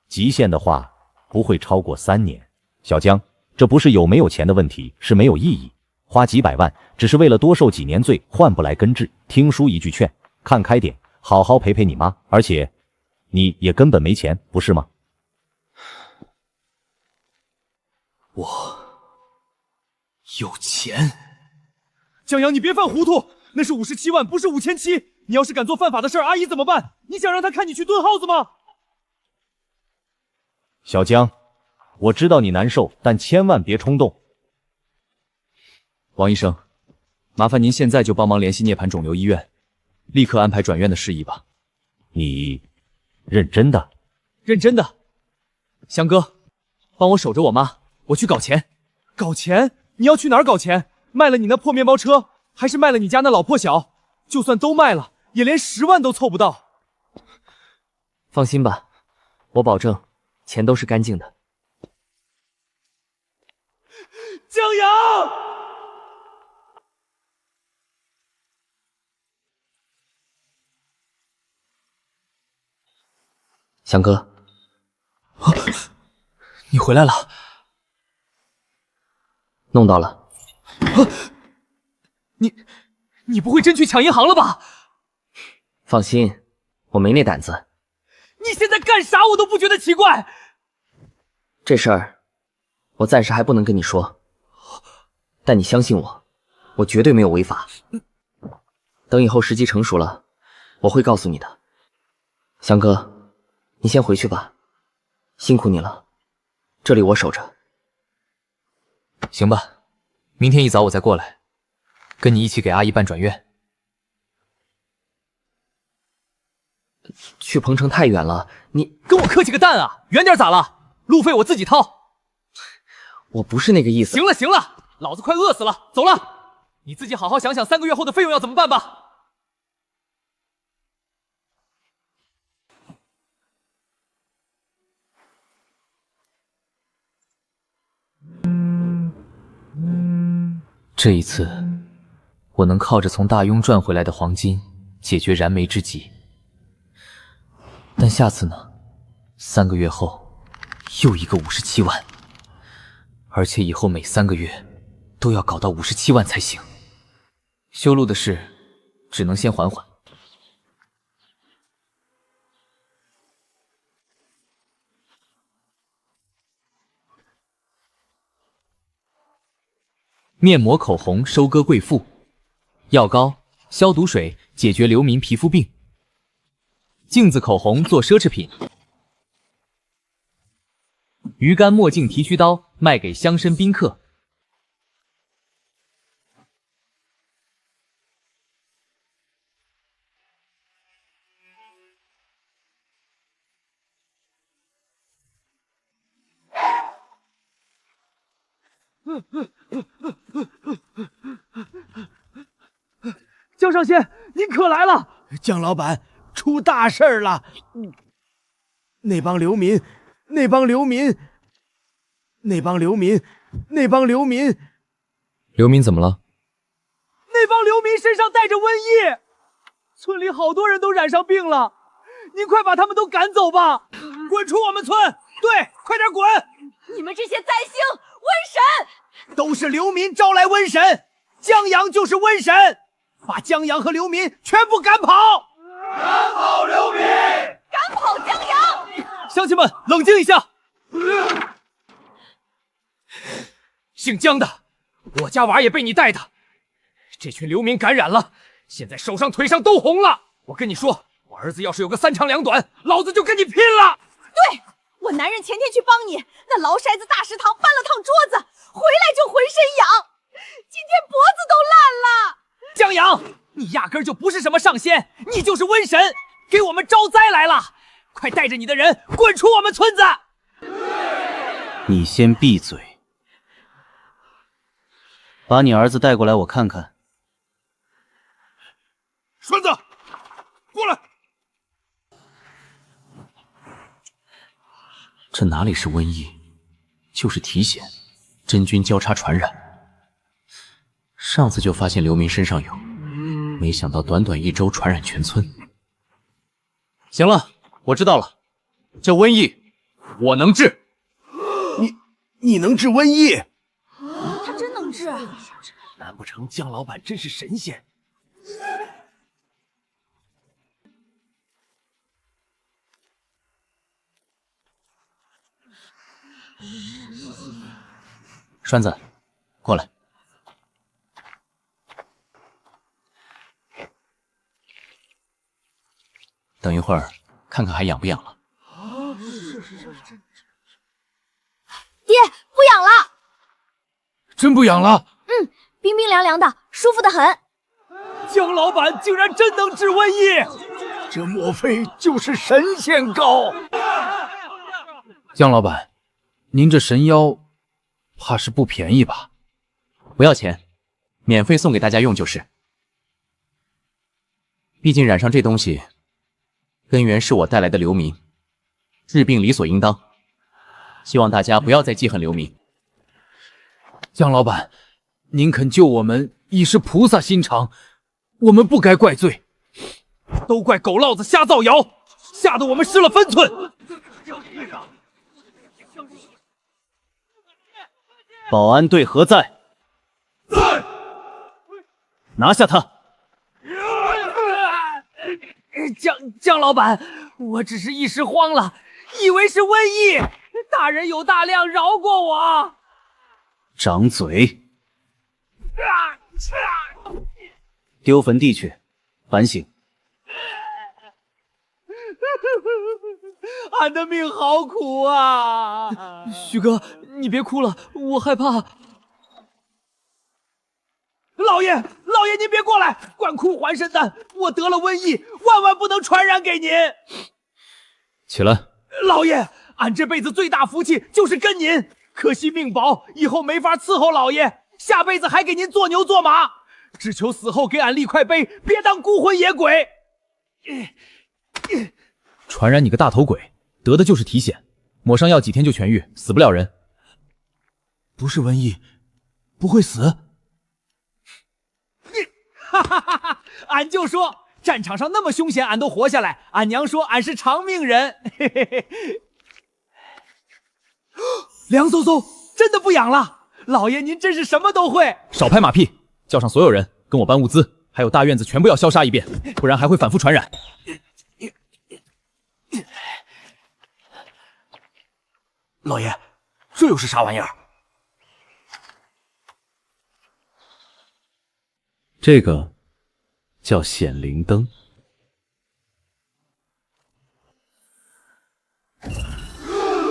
极限的话不会超过3年。小江，这不是有没有钱的问题，是没有意义。花几百万只是为了多受几年罪，换不来根治。听叔一句劝，看开点，好好陪陪你妈，而且你也根本没钱，不是吗？我有钱。江阳，你别犯糊涂，那是57万，不是5700。你要是敢做犯法的事儿，阿姨怎么办？你想让她看你去蹲耗子吗？小江，我知道你难受，但千万别冲动。王医生，麻烦您现在就帮忙联系涅槃肿瘤医院，立刻安排转院的事宜吧。你认真的？认真的。香哥，帮我守着我妈，我去搞钱。搞钱？你要去哪儿搞钱？卖了你那破面包车，还是卖了你家那老破小？就算都卖了，也连10万都凑不到。放心吧，我保证钱都是干净的。江阳，香哥，你回来了，弄到了。你不会真去抢银行了吧？放心，我没那胆子。你现在干啥我都不觉得奇怪。这事儿我暂时还不能跟你说，但你相信我，我绝对没有违法。等以后时机成熟了，我会告诉你的。香哥，你先回去吧，辛苦你了，这里我守着。行吧，明天一早我再过来，跟你一起给阿姨办转院。去彭城太远了，你跟我客气个蛋啊！远点咋了？路费我自己掏。我不是那个意思。行了行了，老子快饿死了，走了。你自己好好想想3个月后的费用要怎么办吧。这一次，我能靠着从大庸赚回来的黄金解决燃眉之急。但下次呢？3个月后，又一个57万，而且以后每3个月都要搞到57万才行。修路的事，只能先缓缓。面膜、口红收割贵妇，药膏、消毒水解决流民皮肤病，镜子口红做奢侈品，鱼竿墨镜剃须刀卖给乡绅宾客。江上仙，您可来了！江老板，出大事儿了！那帮流民，流民怎么了？那帮流民身上带着瘟疫，村里好多人都染上病了，您快把他们都赶走吧！滚出我们村！对，快点滚！你们这些灾星、瘟神，都是流民招来瘟神，江阳就是瘟神，把江阳和流民全部赶跑！赶跑流民！赶跑江阳！乡亲们，冷静一下。姓江的，我家娃也被你带的，这群流民感染了，现在手上腿上都红了。我跟你说，我儿子要是有个3长2短，老子就跟你拼了！对，我男人前天去帮你，那劳筛子大食堂搬了趟桌子，回来就浑身痒，今天脖子都烂了。江阳，你压根就不是什么上仙，你就是瘟神，给我们招灾来了！快带着你的人滚出我们村子！你先闭嘴，把你儿子带过来，我看看。栓子，过来！这哪里是瘟疫，就是体癣，真菌交叉传染。上次就发现流民身上有，没想到短短1周传染全村。行了，我知道了，这瘟疫我能治。你能治瘟疫？他真能治？难不成姜老板真是神仙？栓子，过来。等一会儿看看还痒不痒了。爹，不痒了。真不痒了？冰冰凉凉的，舒服的很。姜老板竟然真能治瘟疫，这莫非就是神仙膏？姜老板，您这神药怕是不便宜吧？不要钱，免费送给大家用就是。毕竟染上这东西，根源是我带来的流民，治病理所应当。希望大家不要再记恨流民。姜老板，您肯救我们，已是菩萨心肠，我们不该怪罪。都怪狗烙子瞎造谣，吓得我们失了分寸。保安队何在？在。拿下他！姜老板，我只是一时慌了，以为是瘟疫，大人有大量，饶过我。掌嘴！丢坟地去，反省。俺的命好苦啊！许哥，你别哭了，我害怕。老爷，您别过来，管哭还身的，我得了瘟疫，万万不能传染给您。起来。老爷，俺这辈子最大福气就是跟您，可惜命薄，以后没法伺候老爷，下辈子还给您做牛做马，只求死后给俺立块碑，别当孤魂野鬼。传染你个大头鬼，得的就是体癣，抹上药几天就痊愈，死不了人。不是瘟疫，不会死。哈哈哈哈！俺就说战场上那么凶险，俺都活下来。俺娘说俺是长命人。嘿嘿嘿。凉飕飕，真的不痒了。老爷您真是什么都会。少拍马屁，叫上所有人跟我搬物资，还有大院子全部要消杀一遍，不然还会反复传染。老爷，这又是啥玩意儿？这个叫显灵灯。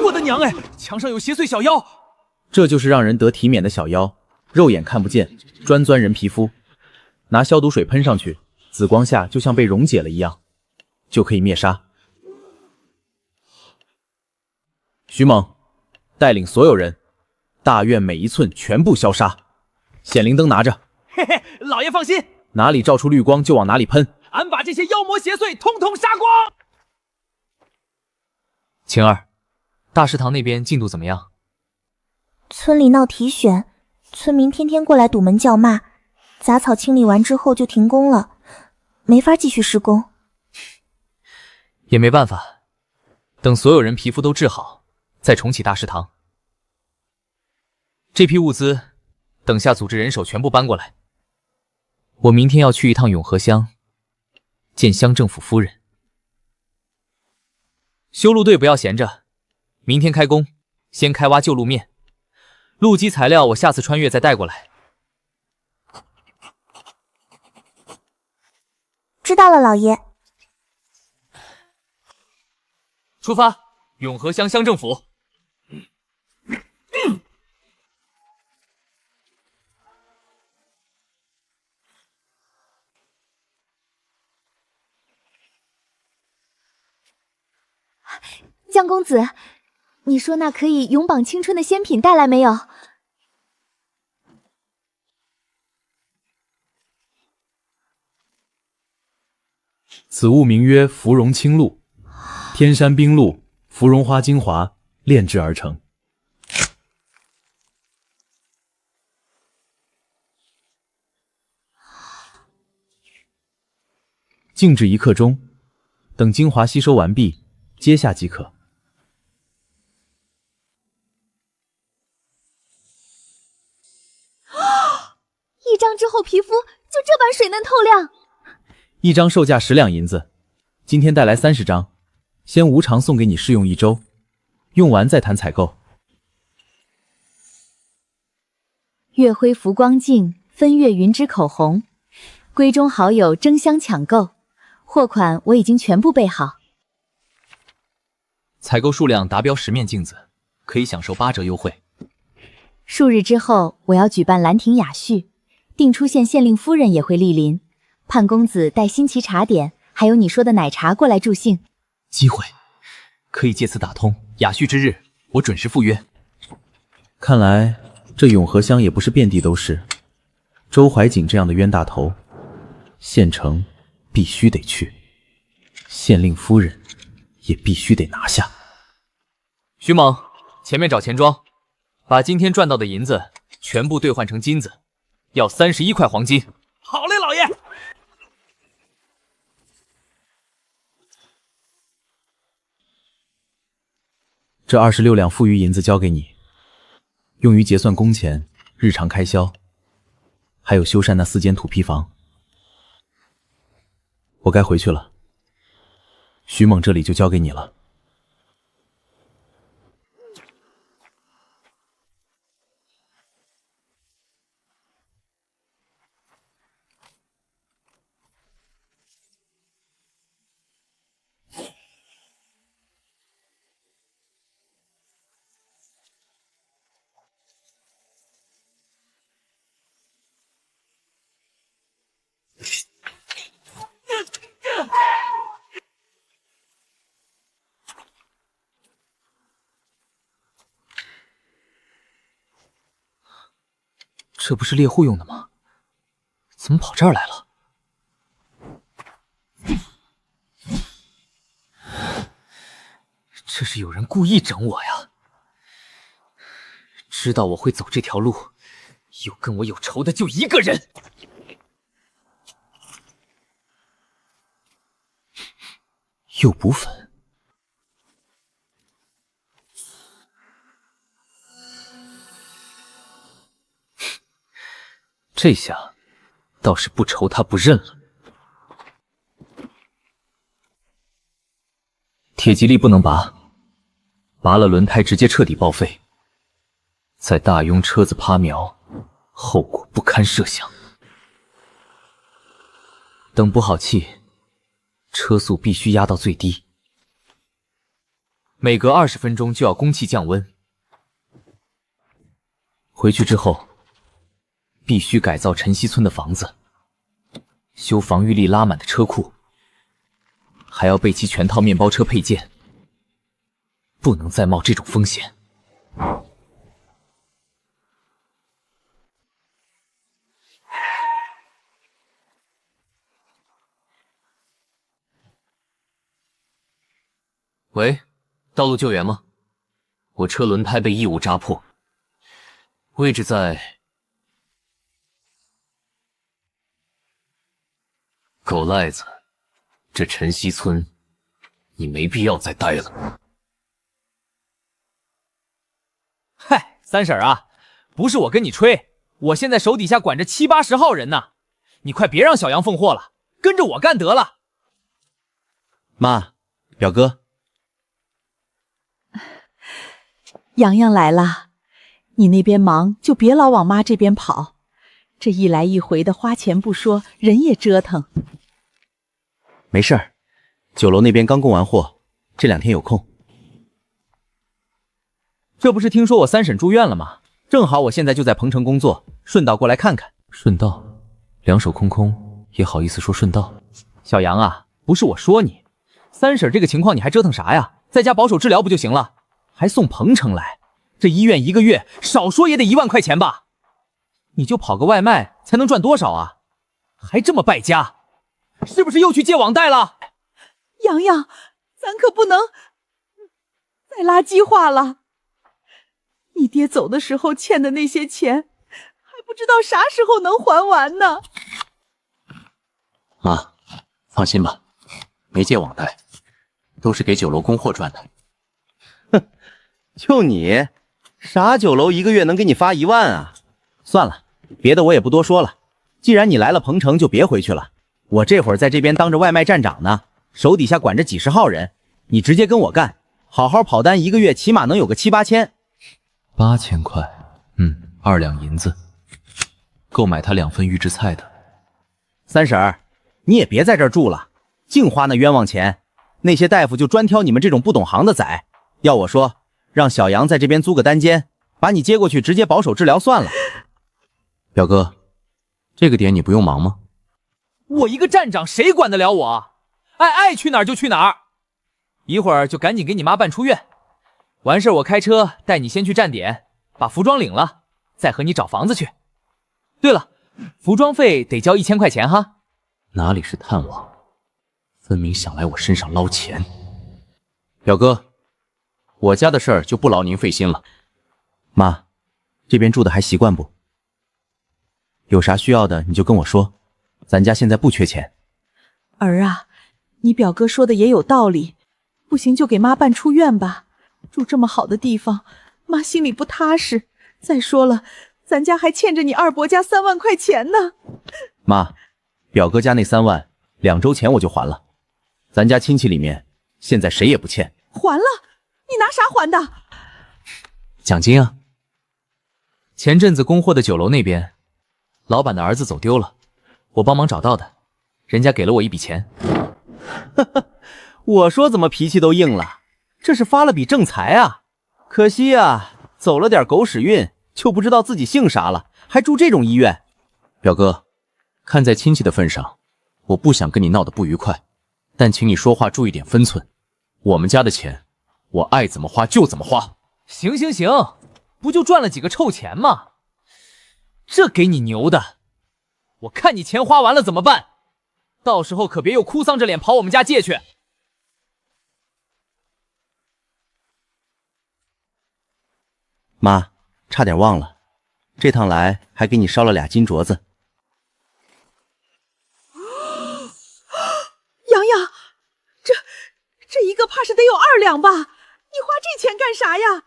我的娘哎！墙上有邪祟小妖。这就是让人得体免的小妖，肉眼看不见，专钻人皮肤。拿消毒水喷上去，紫光下就像被溶解了一样，就可以灭杀。徐猛，带领所有人，大院每一寸全部消杀。显灵灯拿着。嘿嘿，老爷放心，哪里照出绿光就往哪里喷。俺把这些妖魔邪祟通通杀光。晴儿，大食堂那边进度怎么样？村里闹体癣，村民天天过来堵门叫骂，杂草清理完之后就停工了，没法继续施工。也没办法，等所有人皮肤都治好，再重启大食堂。这批物资，等下组织人手全部搬过来。我明天要去一趟永和乡，见乡政府夫人。修路队不要闲着，明天开工，先开挖旧路面。路基材料我下次穿越再带过来。知道了，老爷。出发，永和乡乡政府。江公子，你说那可以永葆青春的仙品带来没有？此物名曰芙蓉青露，天山冰露、芙蓉花精华炼制而成。静置1刻钟，等精华吸收完毕，接下即可。一张之后皮肤就这般水嫩透亮。1张售价10两银子，今天带来30张，先无偿送给你试用1周，用完再谈采购。月辉浮光镜分月云芝口红，闺中好友争相抢购，货款我已经全部备好。采购数量达标10面镜子，可以享受8折优惠。数日之后，我要举办兰亭雅叙，定出县县令夫人也会莅临。盼公子带新奇茶点，还有你说的奶茶过来助兴。机会可以借此打通，雅叙之日，我准时赴约。看来这永和乡也不是遍地都是。周怀瑾这样的冤大头，县城必须得去，县令夫人也必须得拿下。徐猛，前面找钱庄，把今天赚到的银子全部兑换成金子，要31块黄金。好嘞，老爷。这26两富余银子交给你，用于结算工钱、日常开销，还有修缮那4间土坯房。我该回去了，徐猛这里就交给你了。这不是猎户用的吗？怎么跑这儿来了？这是有人故意整我呀！知道我会走这条路，有跟我有仇的就1个人。诱捕粉，这下倒是不愁他不认了。铁吉利不能拔，拔了轮胎直接彻底报废。在大庸车子趴苗，后果不堪设想。等补好气，车速必须压到最低，每隔20分钟就要供气降温。回去之后，必须改造晨曦村的房子，修防御力拉满的车库，还要备齐全套面包车配件，不能再冒这种风险。喂，道路救援吗？我车轮胎被异物扎破，位置在……狗赖子，这晨曦村，你没必要再待了。嗨，三婶啊，不是我跟你吹，我现在手底下管着70、80号人呢，你快别让小杨奉货了，跟着我干得了。妈，表哥。洋洋来了，你那边忙就别老往妈这边跑，这一来一回的花钱不说，人也折腾。没事儿，酒楼那边刚供完货，这2天有空。这不是听说我三婶住院了吗？正好我现在就在彭城工作，顺道过来看看。顺道？两手空空也好意思说顺道？小杨啊，不是我说你，三婶这个情况你还折腾啥呀？在家保守治疗不就行了？还送彭城来，这医院一个月少说也得1万块钱吧？你就跑个外卖才能赚多少啊？还这么败家，是不是又去借网贷了？洋洋，咱可不能再垃圾话了。你爹走的时候欠的那些钱，还不知道啥时候能还完呢。妈，放心吧，没借网贷，都是给酒楼供货赚的。哼，就你，啥酒楼一个月能给你发1万啊？算了，别的我也不多说了。既然你来了彭城，就别回去了。我这会儿在这边当着外卖站长呢，手底下管着几10号人，你直接跟我干，好好跑单，一个月起码能有个7、8千。8000块，2两银子，够买他2份预制菜的。三婶儿，你也别在这儿住了，净花那冤枉钱。那些大夫就专挑你们这种不懂行的仔。要我说，让小杨在这边租个单间，把你接过去直接保守治疗算了。表哥，这个点你不用忙吗？我一个站长谁管得了我？爱去哪儿就去哪儿。一会儿就赶紧给你妈办出院，完事我开车带你先去站点，把服装领了，再和你找房子去。对了，服装费得交1000块钱哈。哪里是探望，分明想来我身上捞钱。表哥，我家的事儿就不劳您费心了。妈，这边住的还习惯不？有啥需要的你就跟我说，咱家现在不缺钱。儿啊，你表哥说的也有道理，不行就给妈办出院吧。住这么好的地方，妈心里不踏实。再说了，咱家还欠着你二伯家3万块钱呢。妈，表哥家那3万，2周前我就还了。咱家亲戚里面现在谁也不欠。还了？你拿啥还的？奖金啊。前阵子供货的酒楼那边，老板的儿子走丢了，我帮忙找到的，人家给了我一笔钱。我说怎么脾气都硬了，这是发了笔正财啊！可惜啊，走了点狗屎运，就不知道自己姓啥了，还住这种医院。表哥，看在亲戚的份上，我不想跟你闹得不愉快，但请你说话注意点分寸。我们家的钱，我爱怎么花就怎么花。行，不就赚了几个臭钱吗？这给你牛的，我看你钱花完了怎么办？到时候可别又哭丧着脸跑我们家借去。妈，差点忘了，这趟来还给你烧了2金镯子。洋洋，这一个怕是得有2两吧？你花这钱干啥呀？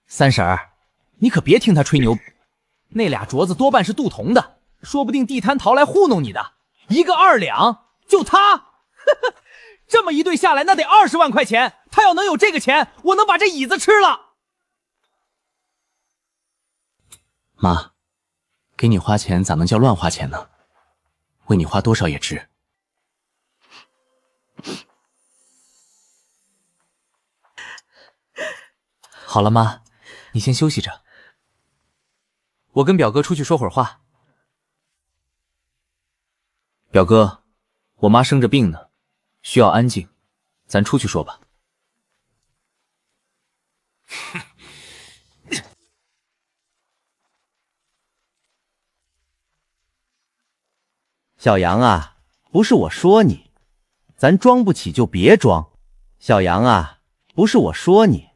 三婶儿，你可别听他吹牛，那俩镯子多半是镀铜的，说不定地摊淘来糊弄你的。一个2两，就他，这么一对下来，那得20万块钱。他要能有这个钱，我能把这椅子吃了。妈，给你花钱咋能叫乱花钱呢？为你花多少也值。好了，妈，你先休息着，我跟表哥出去说会儿话。表哥，我妈生着病呢，需要安静，咱出去说吧。小杨啊，不是我说你，咱装不起就别装。小杨啊，不是我说你，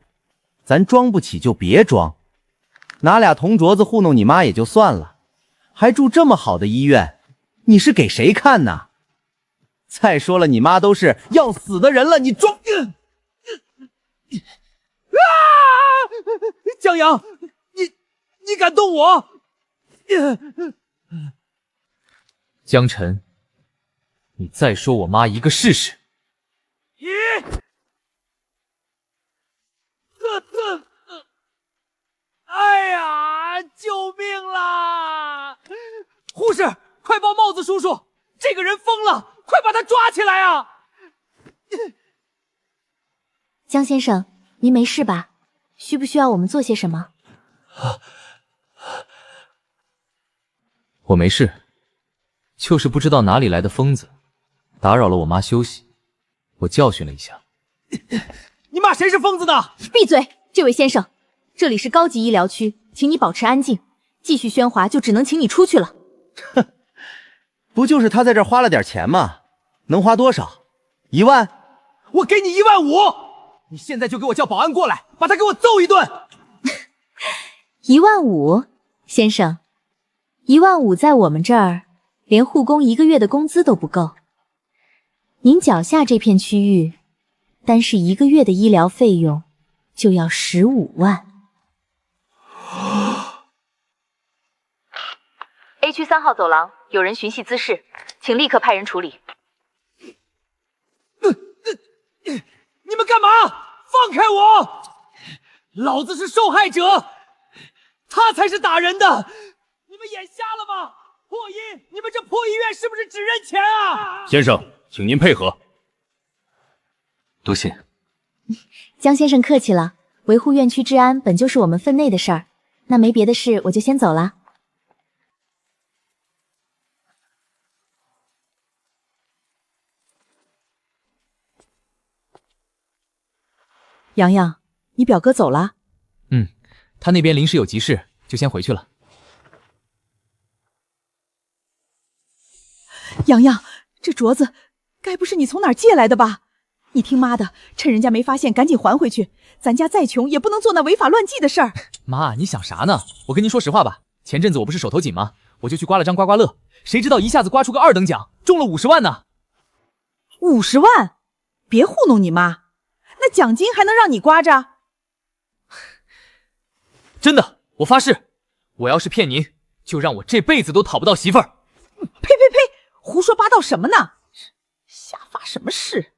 咱装不起就别装。拿俩铜镯子糊弄你妈也就算了，还住这么好的医院，你是给谁看呢？再说了，你妈都是要死的人了，你装……江阳，你敢动我？江晨，你再说我妈一个试试。哎呀，救命啦！护士，快报帽子叔叔，这个人疯了，快把他抓起来啊！江先生，您没事吧？需不需要我们做些什么？我没事，就是不知道哪里来的疯子，打扰了我妈休息，我教训了一下。你骂谁是疯子呢？闭嘴！这位先生，这里是高级医疗区，请你保持安静，继续喧哗就只能请你出去了。哼，不就是他在这儿花了点钱吗？能花多少？1万？我给你15000！你现在就给我叫保安过来，把他给我揍一顿！15000，先生，15000在我们这儿连护工1个月的工资都不够。您脚下这片区域，单是1个月的医疗费用就要15万。A 区3号走廊有人寻衅滋事，请立刻派人处理。你们干嘛？放开我！老子是受害者，他才是打人的。你们眼瞎了吗？破医，你们这破医院是不是只认钱啊？先生，请您配合。多谢。江先生客气了，维护院区治安本就是我们分内的事儿。那没别的事，我就先走了。洋洋，你表哥走了？他那边临时有急事，就先回去了。洋洋，这镯子该不是你从哪儿借来的吧？你听妈的，趁人家没发现赶紧还回去，咱家再穷也不能做那违法乱纪的事儿。妈，你想啥呢？我跟您说实话吧，前阵子我不是手头紧吗？我就去刮了张刮刮乐，谁知道一下子刮出个2等奖，中了50万呢！50万？别糊弄你妈，那奖金还能让你刮着？真的，我发誓，我要是骗您，就让我这辈子都讨不到媳妇儿。呸呸呸！胡说八道什么呢？瞎发什么誓？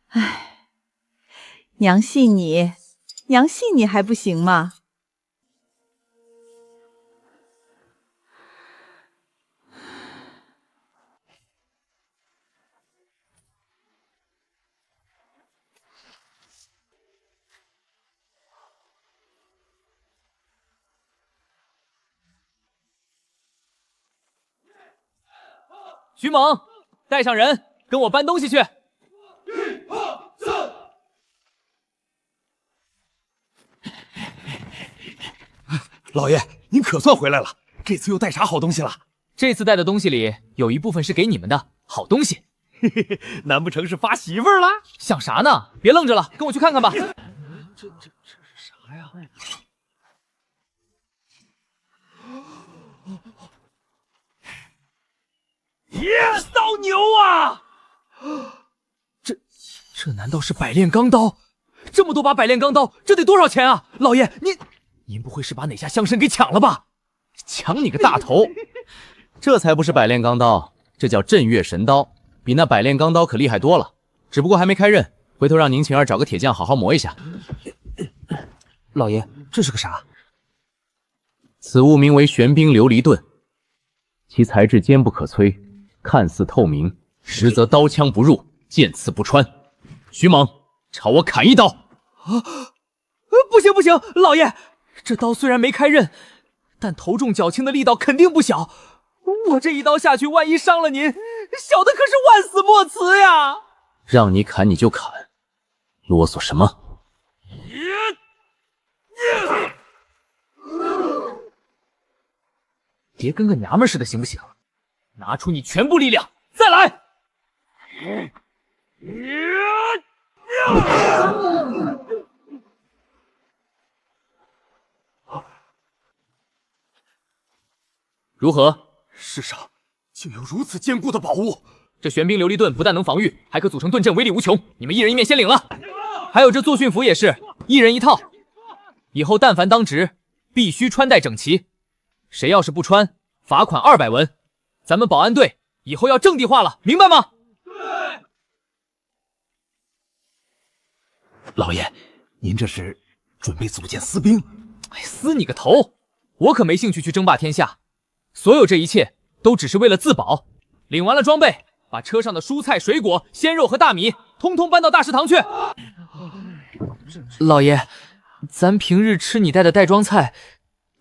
哎，娘信你，娘信你还不行吗？徐猛，带上人，跟我搬东西去。老爷，您可算回来了，这次又带啥好东西了？这次带的东西里有一部分是给你们的好东西。难不成是发媳妇儿了？想啥呢？别愣着了，跟我去看看吧。这是啥呀？刀牛啊！这难道是百炼钢刀？这么多把百炼钢刀，这得多少钱啊？老爷，您不会是把哪家乡绅给抢了吧？抢你个大头！这才不是百炼钢刀，这叫镇月神刀，比那百炼钢刀可厉害多了。只不过还没开刃，回头让宁晴儿找个铁匠好好磨一下。老爷，这是个啥？此物名为玄冰琉璃盾，其材质坚不可摧，看似透明，实则刀枪不入，剑刺不穿。徐猛，朝我砍一刀！不行不行，老爷，这刀虽然没开刃，但头重脚轻的力道肯定不小。我这一刀下去，万一伤了您，小的可是万死莫辞呀！让你砍你就砍，啰嗦什么？别跟个娘们似的，行不行？拿出你全部力量，再来！如何？世上竟有如此坚固的宝物！这玄冰琉璃盾不但能防御，还可组成盾阵，威力无穷。你们一人一面，先领了。还有这作训服也是，一人一套。以后但凡当值，必须穿戴整齐。谁要是不穿，罚款200文。咱们保安队以后要正地化了，明白吗？对。老爷，您这是准备组建私兵？哎，撕你个头！我可没兴趣去争霸天下。所有这一切都只是为了自保。领完了装备，把车上的蔬菜、水果、鲜肉和大米通通搬到大食堂去。老爷，咱平日吃你带的袋装菜，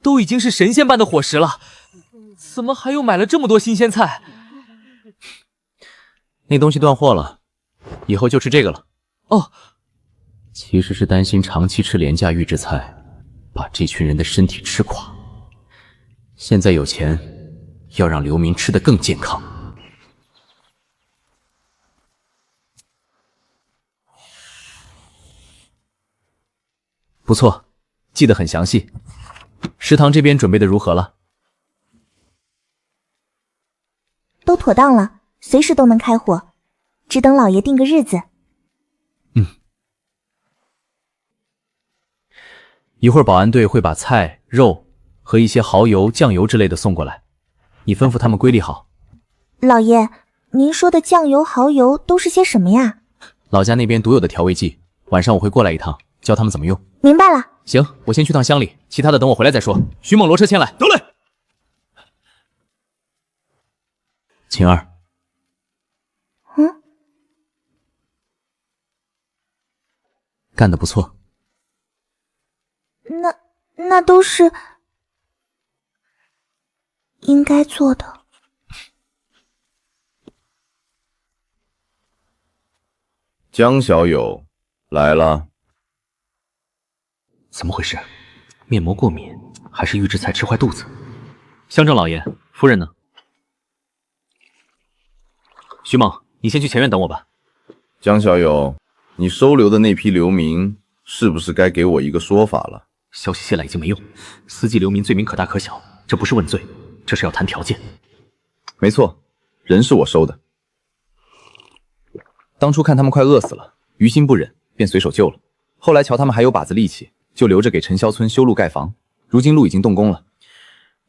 都已经是神仙般的伙食了，怎么还又买了这么多新鲜菜？那东西断货了，以后就吃这个了。哦，其实是担心长期吃廉价预制菜，把这群人的身体吃垮。现在有钱，要让流民吃得更健康。不错，记得很详细。食堂这边准备的如何了？都妥当了，随时都能开火，只等老爷定个日子。一会儿保安队会把菜、肉和一些蚝油、酱油之类的送过来，你吩咐他们归立好。老爷，您说的酱油、蚝油都是些什么呀？老家那边独有的调味剂，晚上我会过来一趟，教他们怎么用。明白了。行，我先去趟乡里，其他的等我回来再说。徐猛、罗车牵来。得嘞。晴儿，干得不错。那都是应该做的。江小友来了。怎么回事？面膜过敏，还是预制菜吃坏肚子？乡镇老爷，夫人呢？徐猛，你先去前院等我吧。江小友，你收留的那批流民，是不是该给我一个说法了？消息泄来已经没用，私寄流民罪名可大可小，这不是问罪，这是要谈条件。没错，人是我收的。当初看他们快饿死了，于心不忍，便随手救了。后来瞧他们还有把子力气，就留着给陈霄村修路盖房。如今路已经动工了。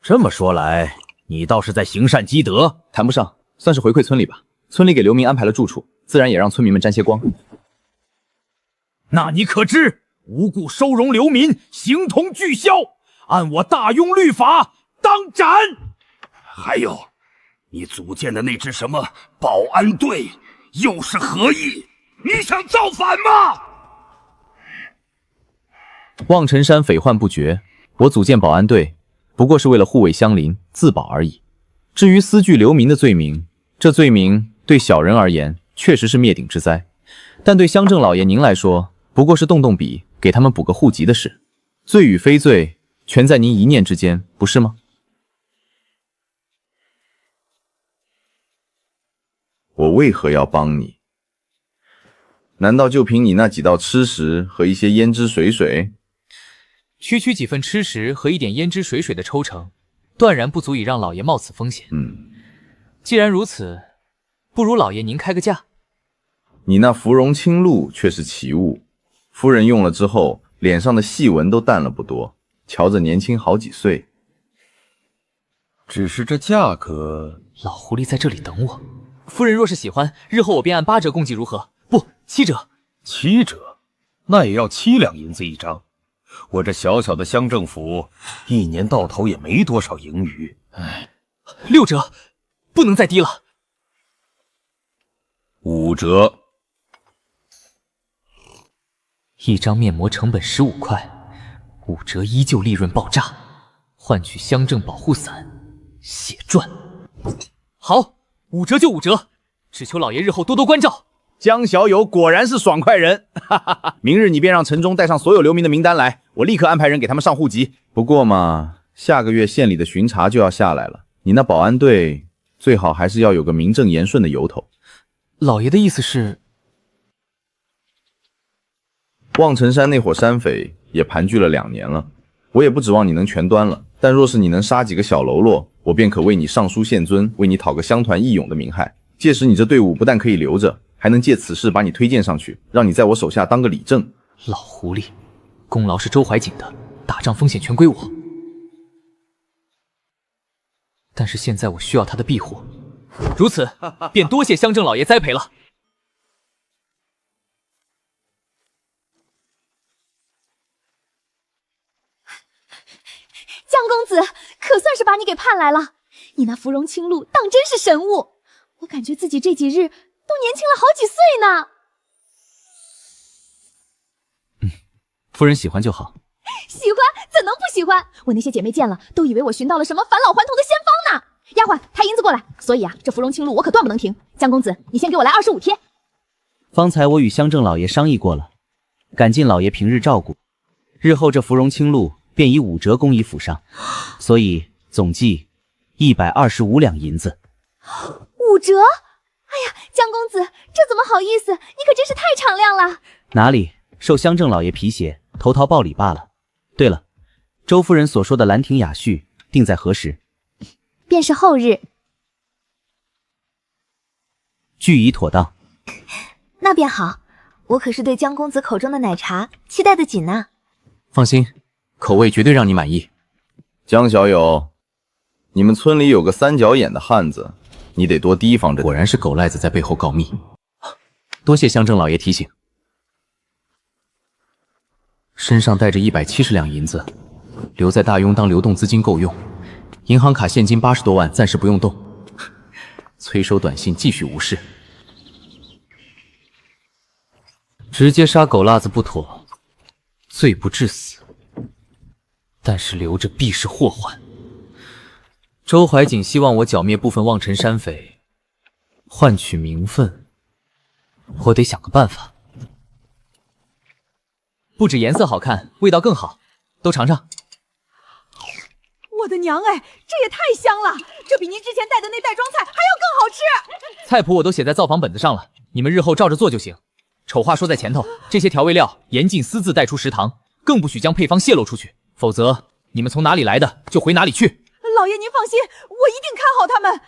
这么说来，你倒是在行善积德。谈不上，算是回馈村里吧。村里给流民安排了住处，自然也让村民们沾些光。那你可知，无故收容流民，形同巨枭，按我大庸律法当斩。还有，你组建的那支什么保安队，又是何意？你想造反吗？望尘山匪患不绝，我组建保安队，不过是为了护卫乡邻，自保而已。至于私聚流民的罪名，这罪名对小人而言确实是灭顶之灾，但对乡镇老爷您来说，不过是动动笔，给他们补个户籍的事。罪与非罪，全在您一念之间，不是吗？我为何要帮你？难道就凭你那几道吃食和一些胭脂水水？区区几份吃食和一点胭脂水水的抽成，断然不足以让老爷冒此风险。既然如此，不如老爷您开个价。你那芙蓉清露却是奇物，夫人用了之后，脸上的细纹都淡了不多，瞧着年轻好几岁。只是这价格……老狐狸在这里等我，夫人若是喜欢，日后我便按8折共计，如何？不，7折。7折？那也要7两银子一张。我这小小的乡政府，一年到头也没多少盈余。唉，6折，不能再低了。5折。一张面膜成本15块，5折依旧利润爆炸，换取乡镇保护伞，血赚。好，5折就5折，只求老爷日后多多关照。江小友果然是爽快人，哈哈哈！明日你便让陈忠带上所有流民的名单来，我立刻安排人给他们上户籍。不过嘛，下个月县里的巡查就要下来了，你那保安队最好还是要有个名正言顺的由头。老爷的意思是？望尘山那伙山匪也盘踞了2年了，我也不指望你能全端了，但若是你能杀几个小喽啰，我便可为你上书县尊，为你讨个乡团义勇的名号。届时你这队伍不但可以留着，还能借此事把你推荐上去，让你在我手下当个理正。老狐狸，功劳是周怀瑾的，打仗风险全归我。但是现在我需要他的庇护，如此便多谢乡镇老爷栽培了。江公子，可算是把你给盼来了。你那芙蓉清露当真是神物，我感觉自己这几日都年轻了好几岁呢。夫人喜欢就好。喜欢怎能不喜欢？我那些姐妹见了都以为我寻到了什么返老还童的仙方呢。丫鬟，抬银子过来。所以啊，这芙蓉清露我可断不能停。江公子，你先给我来25贴。方才我与乡镇老爷商议过了，赶尽老爷平日照顾，日后这芙蓉清露便以5折供以府上，所以总计125两银子。5折？哎呀，江公子，这怎么好意思？你可真是太敞亮了。哪里，受乡镇老爷皮鞋，投桃报李罢了。对了，周夫人所说的兰亭雅序定在何时？便是后日。俱已妥当。那便好，我可是对江公子口中的奶茶期待的紧呐。放心，口味绝对让你满意。江小友，你们村里有个3角眼的汉子，你得多提防着。果然是狗赖子在背后告密，多谢乡镇老爷提醒。身上带着170两银子，留在大庸当流动资金够用。银行卡现金80多万，暂时不用动。催收短信继续无视。直接杀狗辣子不妥，罪不至死，但是留着必是祸患。周怀瑾希望我剿灭部分望尘山匪，换取名分，我得想个办法。不止颜色好看，味道更好，都尝尝。我的娘哎，这也太香了！这比您之前带的那袋装菜还要更好吃。菜谱我都写在造访本子上了，你们日后照着做就行。丑话说在前头，这些调味料严禁私自带出食堂，更不许将配方泄露出去，否则你们从哪里来的就回哪里去。老爷您放心，我一定看好他们。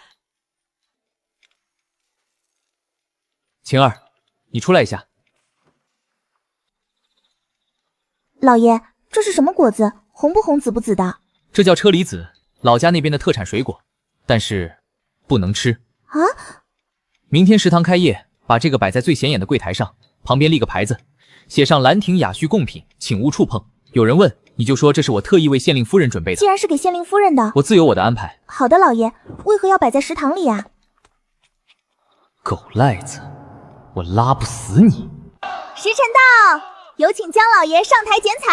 晴儿，你出来一下。老爷，这是什么果子？红不红，紫不紫的？这叫车厘子，老家那边的特产水果，但是不能吃啊。明天食堂开业，把这个摆在最显眼的柜台上，旁边立个牌子，写上兰亭雅序贡品，请勿触碰。有人问，你就说这是我特意为县令夫人准备的。既然是给县令夫人的，我自有我的安排。好的，老爷，为何要摆在食堂里啊？狗赖子，我拉不死你！时辰到，有请江老爷上台剪彩。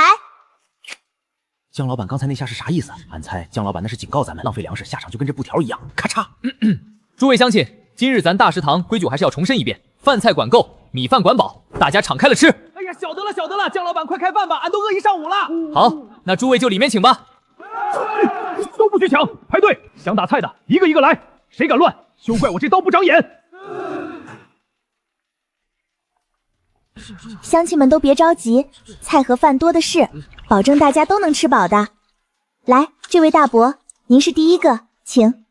江老板刚才那下是啥意思？俺猜江老板那是警告咱们浪费粮食，下场就跟这布条一样。咔嚓！诸位乡亲，今日咱大食堂规矩还是要重申一遍，饭菜管够，米饭管饱，大家敞开了吃。哎呀，晓得了晓得了，江老板快开饭吧，俺都饿一上午了。好，那诸位就里面请吧。都不许抢，排队，想打菜的一个一个来，谁敢乱，休怪我这刀不长眼。乡亲们都别着急，菜和饭多的是，保证大家都能吃饱的。来，这位大伯，您是第一个，请。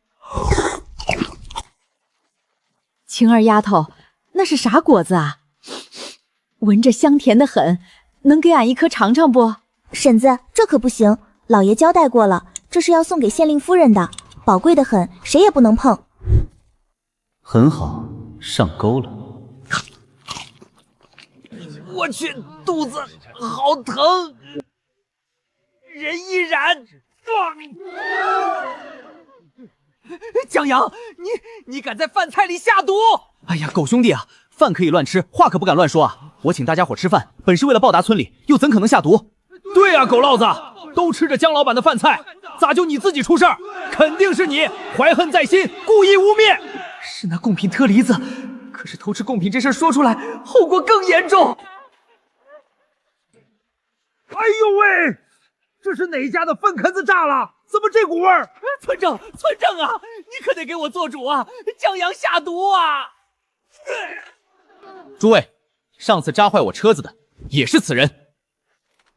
晴儿丫头，那是啥果子啊？闻着香甜的很，能给俺一颗尝尝不？婶子，这可不行，老爷交代过了，这是要送给县令夫人的，宝贵的很，谁也不能碰。很好，上钩了。我去，肚子好疼，人亦然。江阳，你敢在饭菜里下毒？哎呀，狗兄弟啊，饭可以乱吃，话可不敢乱说啊！我请大家伙吃饭，本是为了报答村里，又怎可能下毒？对啊，狗烙子，都吃着江老板的饭菜，咋就你自己出事儿？肯定是你怀恨在心，故意污蔑。是那贡品特梨子，可是偷吃贡品这事说出来，后果更严重。哎呦喂，这是哪家的粪坑子炸了？怎么这股味儿？村长啊，你可得给我做主啊！江阳下毒啊！诸位，上次扎坏我车子的也是此人。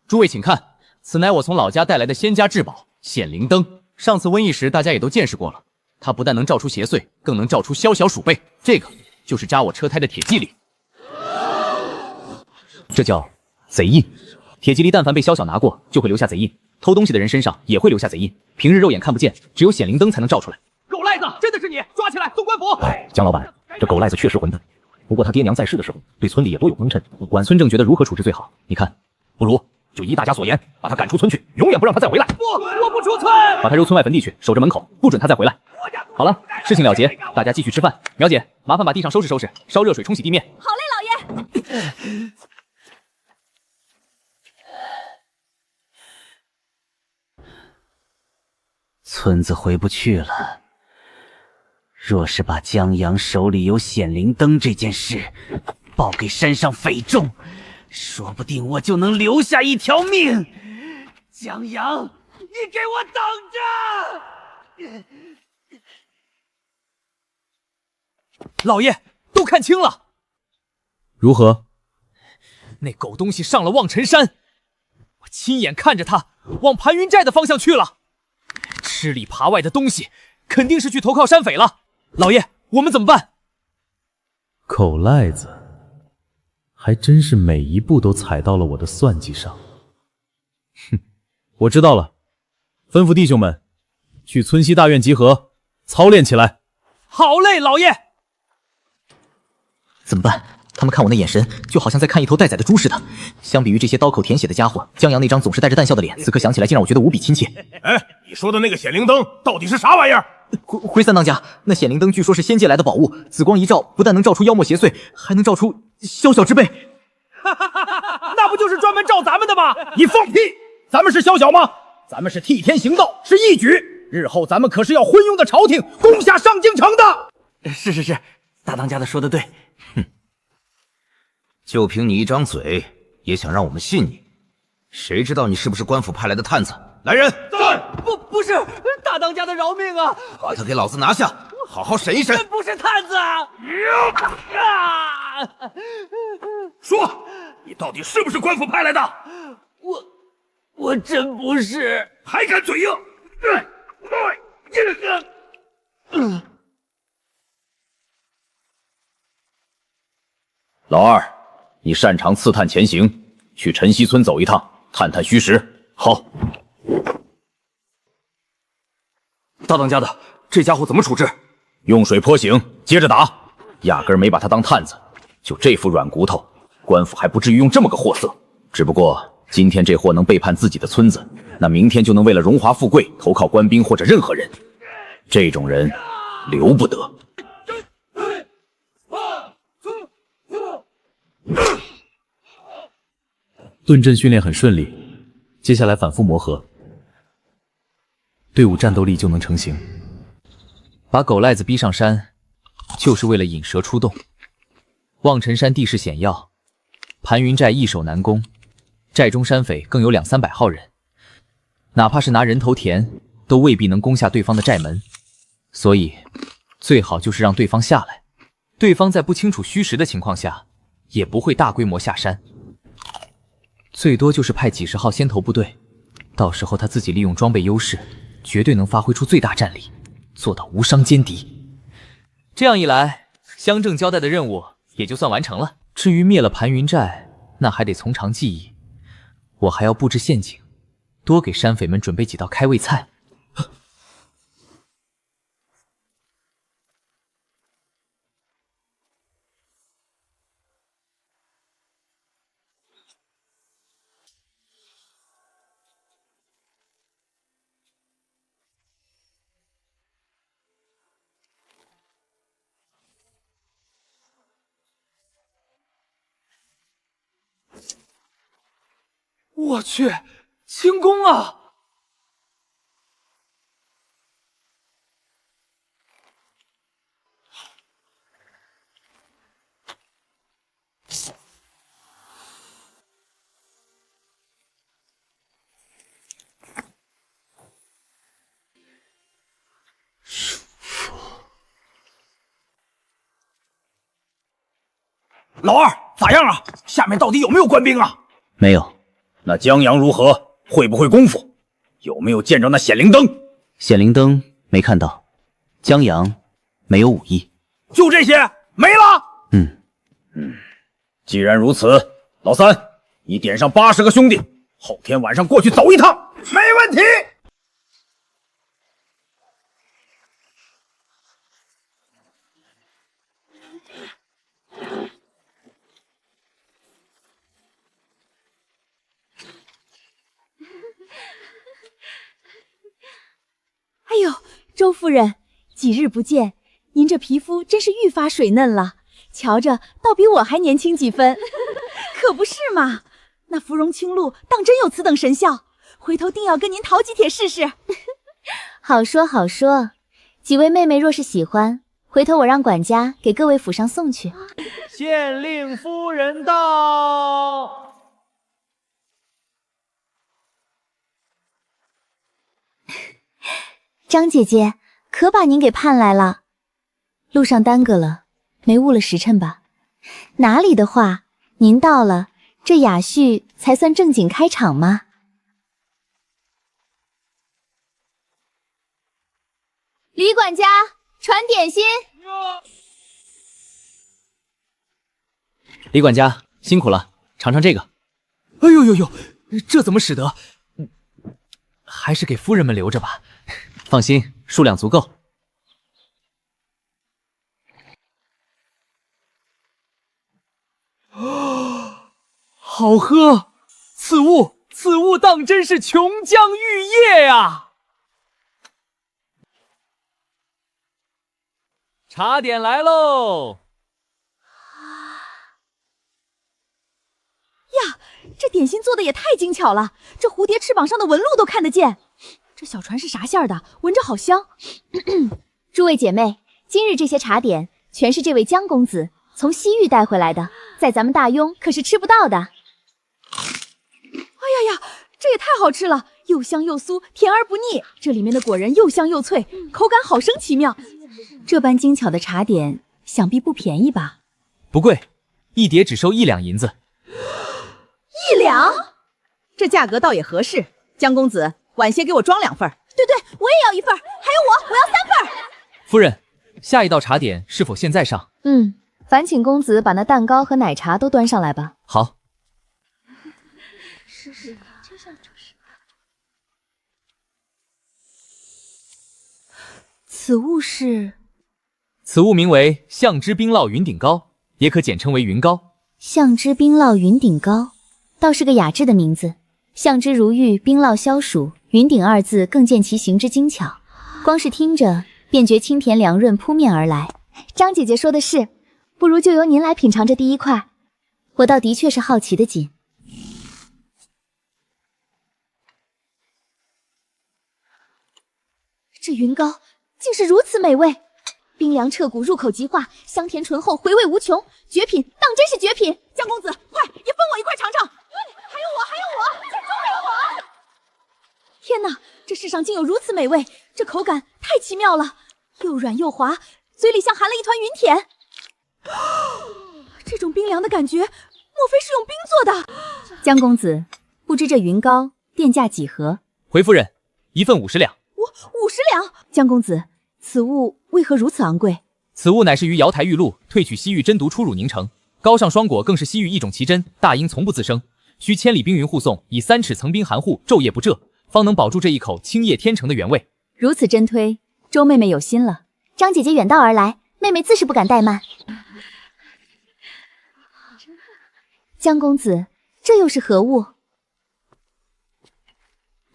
诸位请看，此乃我从老家带来的仙家至宝显灵灯。上次瘟疫时大家也都见识过了，它不但能照出邪祟，更能照出宵小鼠辈。这个就是扎我车胎的铁蒺藜，这叫贼印。铁蒺藜但凡被宵小拿过，就会留下贼印。偷东西的人身上也会留下贼印，平日肉眼看不见，只有显灵灯才能照出来。狗赖子，真的是你，抓起来送官府！哎，江老板，这狗赖子确实混蛋，不过他爹娘在世的时候，对村里也多有功臣。管村正觉得如何处置最好？你看，不如就依大家所言，把他赶出村去，永远不让他再回来。不，我不出村，把他揉村外坟地去，守着门口，不准他再回来。好了，事情了结，大家继续吃饭。苗姐，麻烦把地上收拾收拾，烧热水冲洗地面。好嘞，老爷。村子回不去了。若是把江阳手里有显灵灯这件事报给山上匪众，说不定我就能留下一条命。江阳，你给我等着！老爷，都看清了。如何？那狗东西上了望尘山，我亲眼看着他往盘云寨的方向去了。吃里扒外的东西，肯定是去投靠山匪了。老爷，我们怎么办？狗赖子，还真是每一步都踩到了我的算计上。哼，我知道了，吩咐弟兄们去村西大院集合，操练起来。好嘞，老爷。怎么办？他们看我那眼神，就好像在看一头待宰的猪似的。相比于这些刀口舔血的家伙，江阳那张总是带着淡笑的脸，此刻想起来竟让我觉得无比亲切。哎，你说的那个显灵灯到底是啥玩意儿？回三当家，那显灵灯据说是仙界来的宝物，紫光一照，不但能照出妖魔邪祟，还能照出宵小之辈。那不就是专门照咱们的吗？你放屁！咱们是宵小吗？咱们是替天行道，是义举。日后咱们可是要昏庸的朝廷攻下上京城的。是，大当家的说的对。就凭你一张嘴，也想让我们信你？谁知道你是不是官府派来的探子？来人！不是，大当家的饶命啊！把他给老子拿下，好好审一审。不是探子啊！说，你到底是不是官府派来的？我真不是。还敢嘴硬！老二，你擅长刺探前行，去晨曦村走一趟，探探虚实。好。大当家的，这家伙怎么处置？用水泼醒，接着打。压根没把他当探子，就这副软骨头，官府还不至于用这么个货色。只不过今天这货能背叛自己的村子，那明天就能为了荣华富贵投靠官兵或者任何人。这种人留不得。盾阵训练很顺利，接下来反复磨合，队伍战斗力就能成型。把狗赖子逼上山，就是为了引蛇出洞。望尘山地势险要，盘云寨易守难攻，寨中山匪更有200-300号人，哪怕是拿人头填，都未必能攻下对方的寨门。所以，最好就是让对方下来，对方在不清楚虚实的情况下，也不会大规模下山。最多就是派几十号先头部队，到时候他自己利用装备优势，绝对能发挥出最大战力，做到无伤歼敌。这样一来，乡政交代的任务也就算完成了。至于灭了盘云寨，那还得从长计议。我还要布置陷阱，多给山匪们准备几道开胃菜。我去，轻功啊！老二，咋样啊？下面到底有没有官兵啊？没有。那江阳如何？会不会功夫？有没有见着那显灵灯？显灵灯没看到，江阳没有武艺，就这些没了。既然如此，老三，你点上80个兄弟，后天晚上过去走一趟。没问题。哎呦，周夫人，几日不见，您这皮肤真是愈发水嫩了，瞧着倒比我还年轻几分。可不是嘛，那芙蓉清露当真有此等神效，回头定要跟您讨几帖试试。好说好说，几位妹妹若是喜欢，回头我让管家给各位府上送去。县令夫人到。张姐姐，可把您给盼来了。路上耽搁了，没误了时辰吧？哪里的话，您到了，这雅叙才算正经开场嘛。李管家，传点心。李管家辛苦了，尝尝这个。哎呦呦呦，这怎么使得？还是给夫人们留着吧。放心，数量足够。好喝！此物当真是琼浆玉液呀！茶点来喽！呀，这点心做的也太精巧了，这蝴蝶翅膀上的纹路都看得见。这小船是啥馅儿的？闻着好香。诸位姐妹，今日这些茶点全是这位江公子从西域带回来的，在咱们大庸可是吃不到的。哎呀呀，这也太好吃了，又香又酥，甜而不腻。这里面的果仁又香又脆，口感好生奇妙。这般精巧的茶点，想必不便宜吧？不贵，一碟只收1两银子。1两？这价格倒也合适。江公子，晚些给我装2份。对对，我也要1份，还有我要3份。夫人，下一道茶点是否现在上？烦请公子把那蛋糕和奶茶都端上来吧。好。此物是？此物名为象之冰酪云顶糕，也可简称为云糕。象之冰酪云顶糕，倒是个雅致的名字。象之如玉，冰酪消暑，云顶2字更见其形之精巧。光是听着便觉清甜凉润扑面而来。张姐姐说的是，不如就由您来品尝这第一块，我倒的确是好奇的紧。这云糕竟是如此美味，冰凉彻骨，入口即化，香甜醇厚，回味无穷，绝品，当真是绝品！江公子，快也分我一块尝尝。还有我，再都给我！天哪，这世上竟有如此美味，这口感太奇妙了，又软又滑，嘴里像含了一团云甜。这种冰凉的感觉，莫非是用冰做的？江公子，不知这云糕店价几何？回夫人，1份50两。50两？江公子，此物为何如此昂贵？此物乃是于瑶台玉露萃取西域真毒初乳凝成，膏上霜果更是西域一种奇珍，大英从不自生，需千里冰云护送，以3尺层冰含护，昼夜不蛰，方能保住这一口清液天成的原味。如此真推，周妹妹有心了。张姐姐远道而来，妹妹自是不敢怠慢。江公子，这又是何物？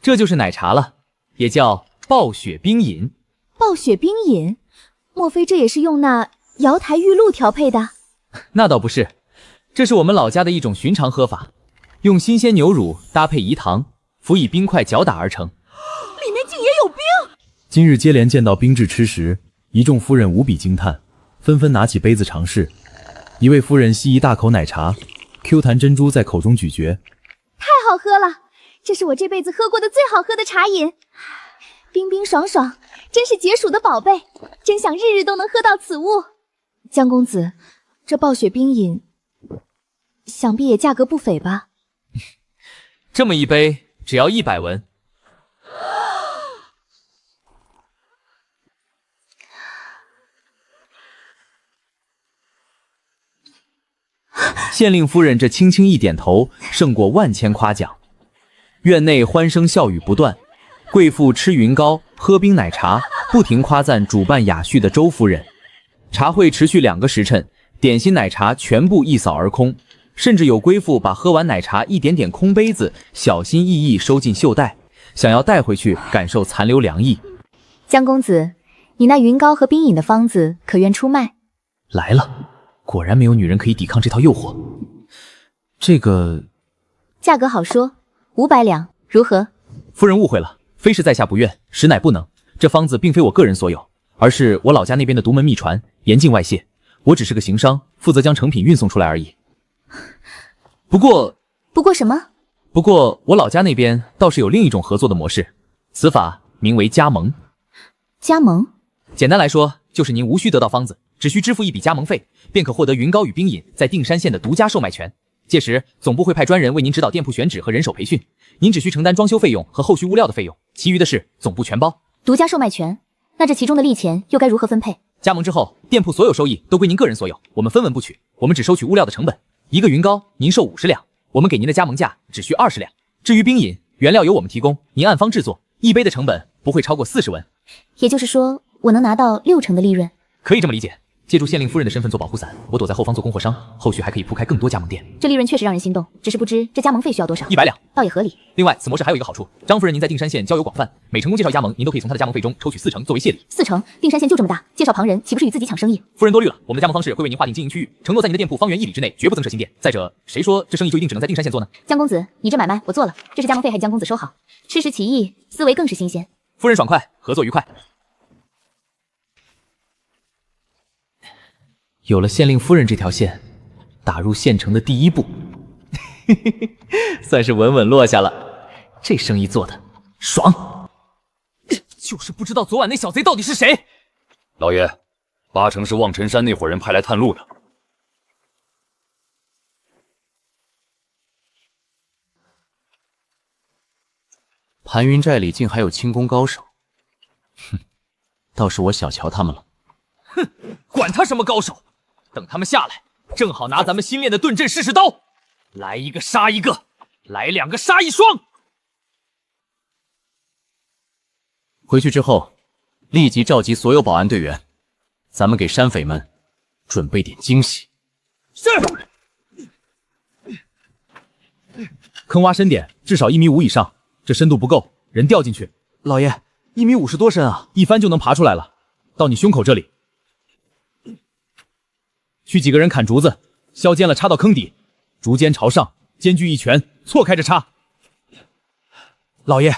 这就是奶茶了，也叫暴雪冰饮。暴雪冰饮，莫非这也是用那瑶台玉露调配的？那倒不是，这是我们老家的一种寻常喝法，用新鲜牛乳搭配饴糖，辅以冰块搅打而成。里面竟也有冰！今日接连见到冰制吃食，一众夫人无比惊叹，纷纷拿起杯子尝试。一位夫人吸一大口奶茶，Q 弹珍珠在口中咀嚼，太好喝了，这是我这辈子喝过的最好喝的茶饮，冰冰爽爽，真是解暑的宝贝，真想日日都能喝到此物。江公子，这暴雪冰饮想必也价格不菲吧？这么一杯只要100文。县令夫人这轻轻一点头，胜过万千夸奖。院内欢声笑语不断，贵妇吃云糕，喝冰奶茶，不停夸赞主办雅叙的周夫人。茶会持续2个时辰，点心奶茶全部一扫而空，甚至有贵妇把喝完奶茶一点点空杯子小心翼翼收进袖袋，想要带回去感受残留凉意。江公子，你那云糕和冰饮的方子可愿出卖？来了，果然没有女人可以抵抗这套诱惑。这个价格好说，500两，如何？夫人误会了，非是在下不愿，实乃不能。这方子并非我个人所有，而是我老家那边的独门秘传，严禁外泄。我只是个行商，负责将成品运送出来而已。不过什么？不过我老家那边倒是有另一种合作的模式，此法名为加盟。加盟？简单来说，就是您无需得到方子，只需支付一笔加盟费，便可获得云糕与冰饮在定山县的独家售卖权。届时总部会派专人为您指导店铺选址和人手培训，您只需承担装修费用和后续物料的费用，其余的事总部全包。独家售卖权，那这其中的利钱又该如何分配？加盟之后，店铺所有收益都归您个人所有，我们分文不取，我们只收取物料的成本。一个云糕您售50两，我们给您的加盟价只需20两。至于冰饮，原料由我们提供，您按方制作，一杯的成本不会超过40文。也就是说，我能拿到60%的利润？可以这么理解。借助县令夫人的身份做保护伞，我躲在后方做供货商，后续还可以铺开更多加盟店。这利润确实让人心动，只是不知这加盟费需要多少。100两，倒也合理。另外，此模式还有一个好处，张夫人您在定山县交友广泛，每成功介绍加盟，您都可以从她的加盟费中抽取4成作为谢礼。4成？定山县就这么大，介绍旁人岂不是与自己抢生意？夫人多虑了，我们的加盟方式会为您划定经营区域，承诺在您的店铺方圆1里之内绝不增设新店。再者，谁说这生意就一定只能在定山县做呢？江公子，你这买卖我做了，这是加盟费，还江公子收好。吃食奇异，思维更是新鲜。夫人爽快，合作愉快。有了县令夫人这条线，打入县城的第一步，算是稳稳落下了。这生意做的爽，就是不知道昨晚那小贼到底是谁。老爷，8成是望尘山那伙人派来探路的。盘云寨里竟还有轻功高手，哼，倒是我小瞧他们了。哼，管他什么高手，等他们下来，正好拿咱们新练的盾阵试试刀，来一个杀一个，来2个杀1双。回去之后，立即召集所有保安队员，咱们给山匪们准备点惊喜。是。坑挖深点，至少1.5米以上，这深度不够，人掉进去。老爷，1.5米是多深啊？一翻就能爬出来了，到你胸口这里。去几个人砍竹子，削尖了插到坑底，竹尖朝上，间距1拳，错开着插。老爷，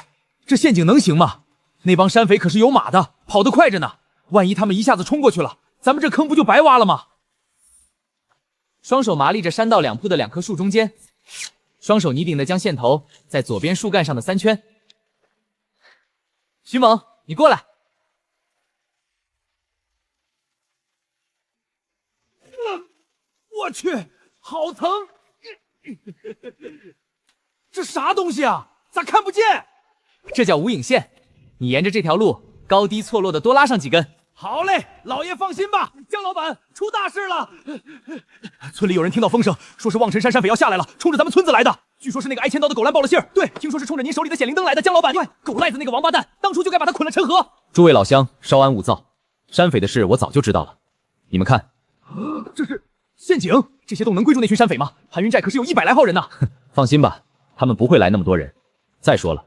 这陷阱能行吗？那帮山匪可是有马的，跑得快着呢，万一他们一下子冲过去了，咱们这坑不就白挖了吗？双手麻利着山道2铺的2棵树中间，双手拟定的将线头在左边树干上的3圈。徐猛，你过来。我去，好疼！这啥东西啊？咋看不见？这叫无影线。你沿着这条路高低错落的多拉上几根。好嘞，老爷放心吧，江老板出大事了。村里有人听到风声，说是望尘山山匪要下来了，冲着咱们村子来的。据说是那个挨千刀的狗烂报了信儿。对，听说是冲着您手里的显灵灯来的。江老板，狗赖子那个王八蛋，当初就该把他捆了陈河。诸位老乡，稍安勿躁。山匪的事我早就知道了。你们看，这是陷阱，这些洞能归住那群山匪吗？盘云寨可是有100来号人呢。放心吧，他们不会来那么多人。再说了，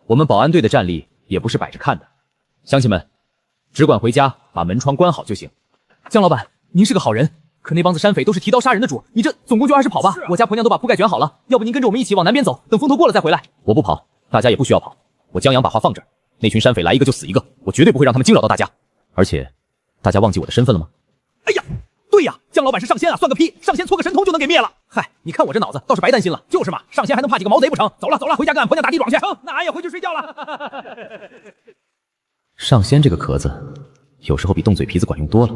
我们保安队的战力也不是摆着看的。乡亲们，只管回家把门窗关好就行。江老板，您是个好人，可那帮子山匪都是提刀杀人的主，你这总共就20跑吧。我家婆娘都把铺盖卷好了，要不您跟着我们一起往南边走，等风头过了再回来。我不跑，大家也不需要跑，我江阳把话放这儿，那群山匪来一个就死一个，我绝对不会让他们惊扰到大家。而且，大家忘记我的身份了吗？哎呀！对呀，江老板是上仙啊，算个屁！上仙搓个神通就能给灭了。嗨，你看我这脑子倒是白担心了。就是嘛，上仙还能怕几个毛贼不成？走了走了，回家跟俺婆娘打地庄去。那俺也回去睡觉了。上仙这个壳子，有时候比动嘴皮子管用多了。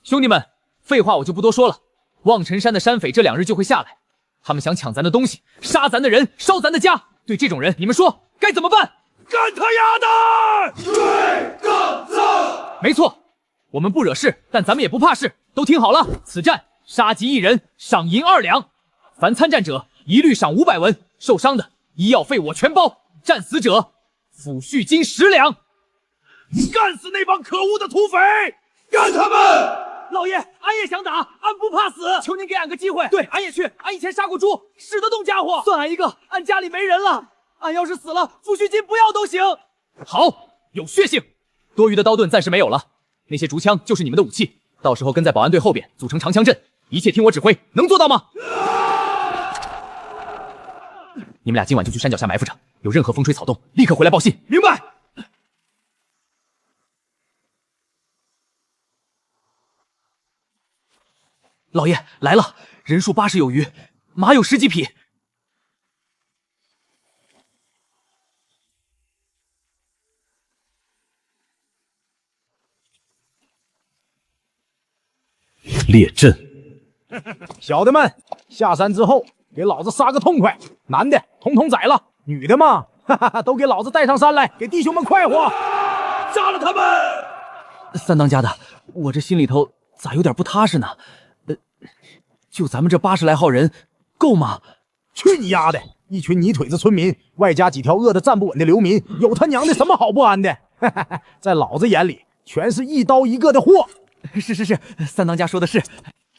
兄弟们，废话我就不多说了。望尘山的山匪这2日就会下来，他们想抢咱的东西，杀咱的人，烧咱的家。对这种人，你们说该怎么办？干他丫的！对杠子！没错。我们不惹事，但咱们也不怕事。都听好了，此战杀敌1人，赏银2两。凡参战者一律赏500文，受伤的医药费我全包。战死者抚恤金10两。干死那帮可恶的土匪！干他们！老爷，俺也想打，俺不怕死，求您给俺个机会。对，俺也去，俺以前杀过猪，使得动家伙。算俺一个，俺家里没人了。俺要是死了，抚恤金不要都行。好，有血性。多余的刀盾暂时没有了。那些竹枪就是你们的武器，到时候跟在保安队后边组成长枪阵，一切听我指挥，能做到吗？你们俩今晚就去山脚下埋伏着，有任何风吹草动，立刻回来报信。明白。老爷来了，人数80有余，马有10几匹。列阵，小的们下山之后，给老子杀个痛快！男的统统宰了，女的嘛，哈哈，都给老子带上山来，给弟兄们快活！杀了他们！三当家的，我这心里头咋有点不踏实呢？就咱们这80来号人，够吗？去你丫的！一群泥腿子村民，外加几条饿得站不稳的流民，有他娘的什么好不安的？在老子眼里，全是一刀一个的货。是，三当家说的是。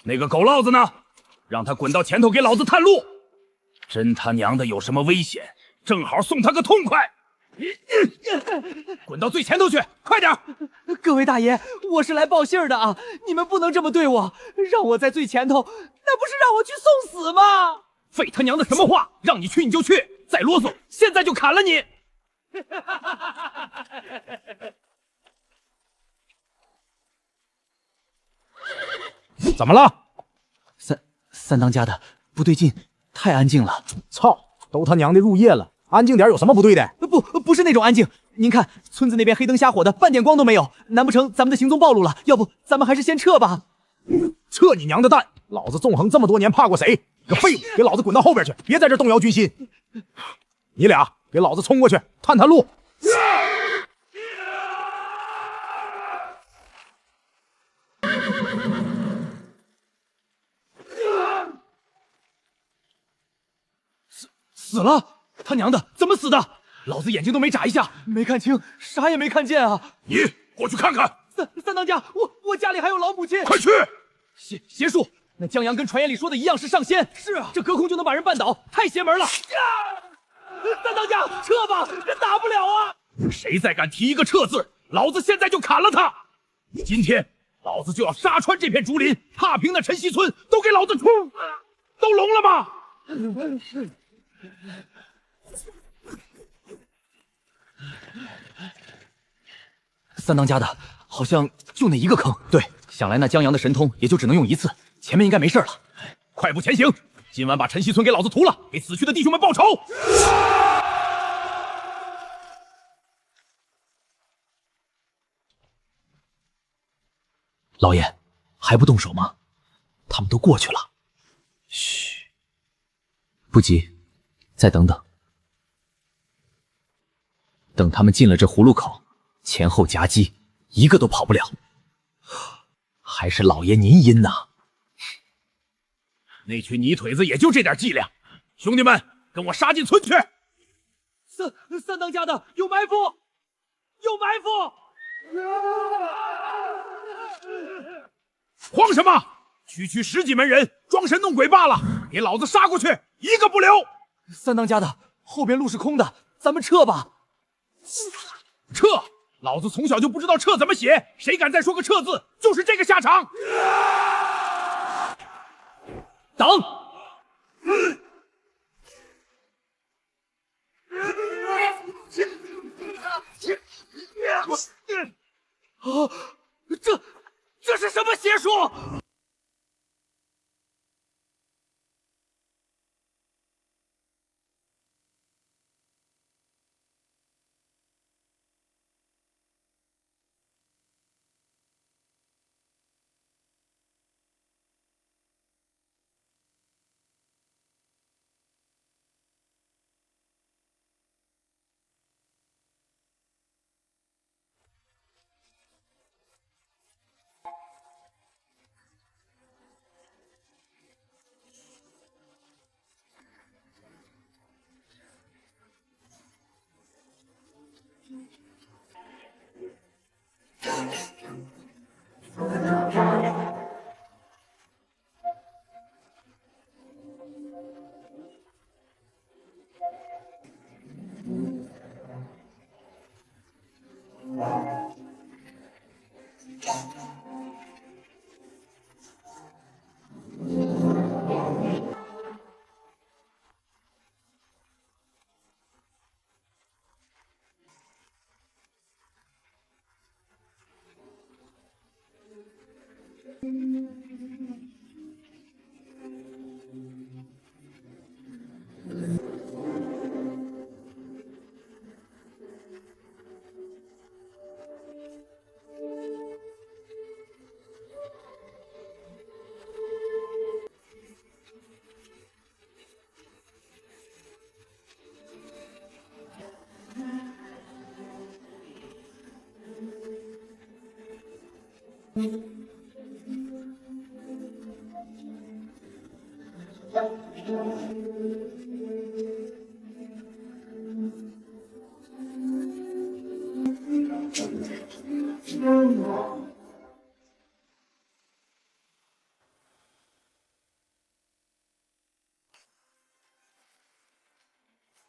那个狗烙子呢？让他滚到前头给老子探路。真他娘的有什么危险，正好送他个痛快。滚到最前头去，快点！各位大爷，我是来报信儿的啊！你们不能这么对我，让我在最前头，那不是让我去送死吗？废他娘的什么话！让你去你就去，再啰嗦，现在就砍了你！怎么了？三当家的不对劲，太安静了。操，都他娘的入夜了，安静点有什么不对的？不是那种安静。您看村子那边黑灯瞎火的，半点光都没有，难不成咱们的行踪暴露了？要不咱们还是先撤吧。撤你娘的蛋！老子纵横这么多年，怕过谁？个废物，给老子滚到后边去，别在这动摇军心。你俩给老子冲过去，探探路。死了！他娘的，怎么死的？老子眼睛都没眨一下，没看清，啥也没看见啊！你过去看看。三当家，我家里还有老母亲。快去！邪术，那江阳跟传言里说的一样是上仙。是啊，这隔空就能把人绊倒，太邪门了！三当家，撤吧，这打不了啊！谁再敢提一个撤字，老子现在就砍了他！今天老子就要杀穿这片竹林，踏平那陈溪村，都给老子出！都聋了吗？三当家的，好像就那一个坑。对，想来那江阳的神通也就只能用一次，前面应该没事了。快步前行，今晚把陈溪村给老子屠了，给死去的弟兄们报仇！老爷，还不动手吗？他们都过去了。嘘，不急，再等等。等他们进了这葫芦口，前后夹击，一个都跑不了。还是老爷您阴呐！那群泥腿子也就这点伎俩，兄弟们，跟我杀进村去！三当家的有埋伏，有埋伏！慌什么？区10几门人，装神弄鬼罢了，给老子杀过去，一个不留！三当家的，后边路是空的，咱们撤吧。撤！老子从小就不知道撤怎么写，谁敢再说个撤字，就是这个下场！挡！啊！这是什么邪术？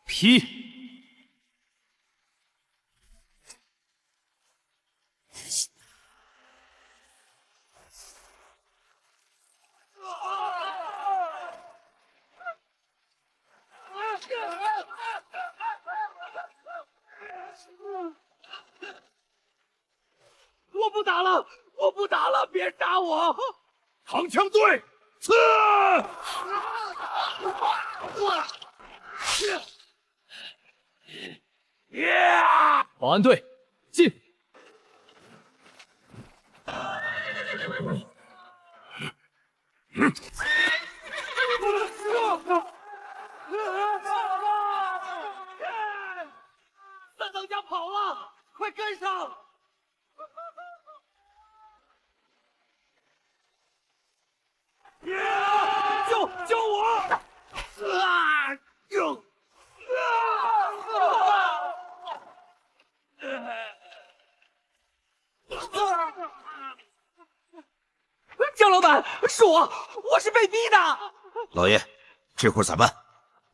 劈！我不打了，我不打了，别打我！长枪队，刺！保安队，进！三当家跑了，快跟上！救我！江老板，是我是被逼的。老爷，这会儿咋办？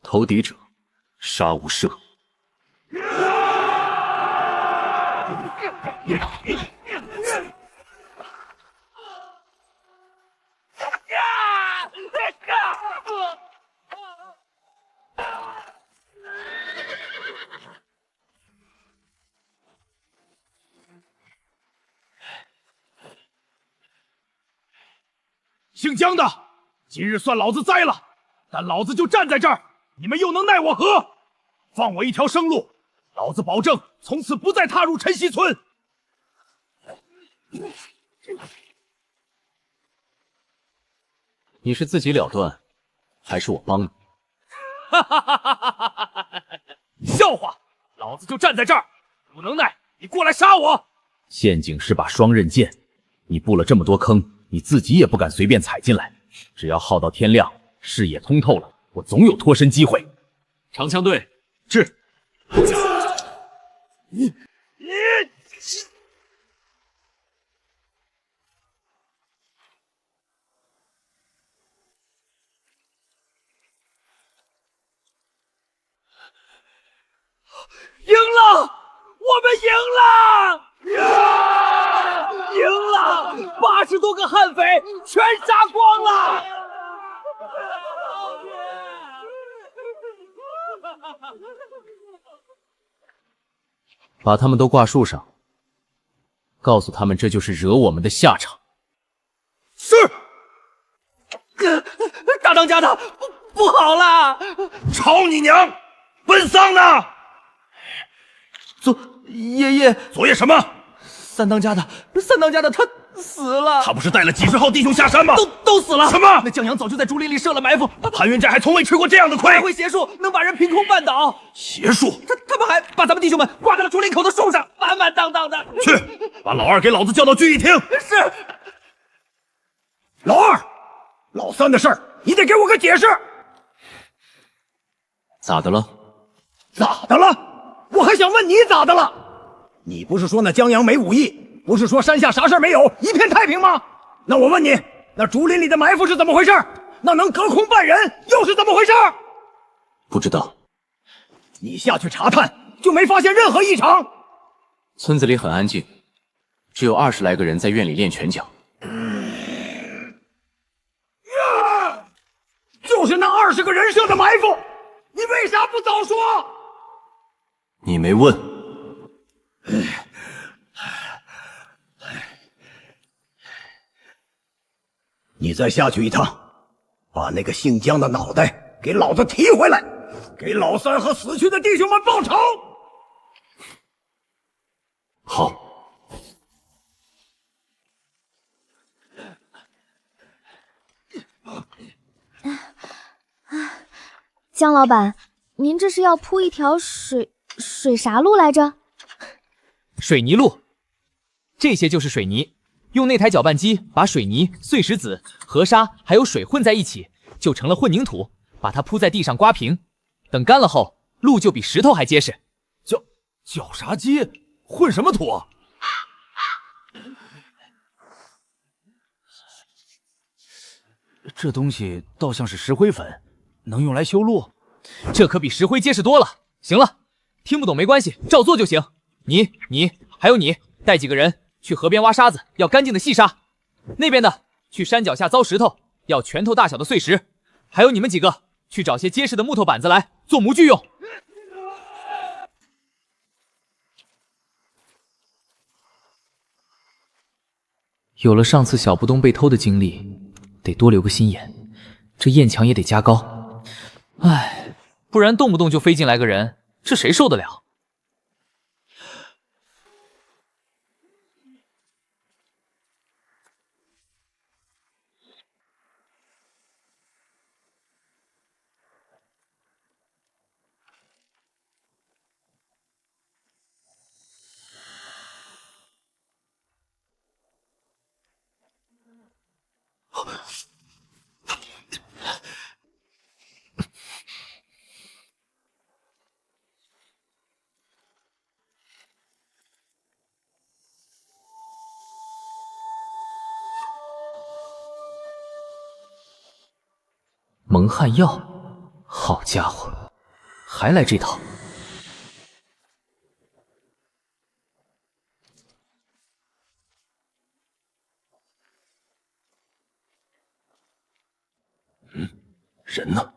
投敌者，杀无赦。姓江的，今日算老子栽了，但老子就站在这儿，你们又能奈我何？放我一条生路，老子保证从此不再踏入晨曦村。你是自己了断，还是我帮你？笑话！老子就站在这儿，有能耐你过来杀我！陷阱是把双刃剑，你布了这么多坑，你自己也不敢随便踩进来。只要耗到天亮，视野通透了，我总有脱身机会。长枪队，是。赢了！我们赢了！赢了！80多个悍匪全杀光了！把他们都挂树上，告诉他们这就是惹我们的下场。是。大当家的，不好啦！操你娘！奔丧呢？爷爷，昨夜什么？三当家的他死了。他不是带了几十号弟兄下山吗？都死了。什么？那江阳早就在竹林里设了埋伏。潘元寨还从未吃过这样的亏。还会邪术，能把人凭空绊倒。邪术？他们还把咱们弟兄们挂在了竹林口的树上，满满当当的。去，把老二给老子叫到聚义厅。是。老二，老三的事儿，你得给我个解释。咋的了？咋的了？我还想问你咋的了？你不是说那江阳没武艺，不是说山下啥事没有，一片太平吗？那我问你，那竹林里的埋伏是怎么回事？那能隔空绊人又是怎么回事？不知道。你下去查探，就没发现任何异常？村子里很安静，只有20来个人在院里练拳脚。就是那20个人设的埋伏，你为啥不早说？你没问。你再下去一趟，把那个姓江的脑袋给老子提回来，给老三和死去的弟兄们报仇。好。江老板，您这是要铺一条水啥路来着？水泥路，这些就是水泥，用那台搅拌机把水泥、碎石子、河沙还有水混在一起，就成了混凝土。把它铺在地上刮平，等干了后，路就比石头还结实。搅啥机？混什么土啊？这东西倒像是石灰粉，能用来修路。这可比石灰结实多了。行了，听不懂没关系，照做就行。你还有你，带几个人去河边挖沙子，要干净的细沙。那边的去山脚下凿石头，要拳头大小的碎石。还有你们几个去找些结实的木头板子来做模具用。有了上次小不东被偷的经历，得多留个心眼，这验墙也得加高。唉，不然动不动就飞进来个人，这谁受得了？蒙汗药，好家伙，还来这套！人呢？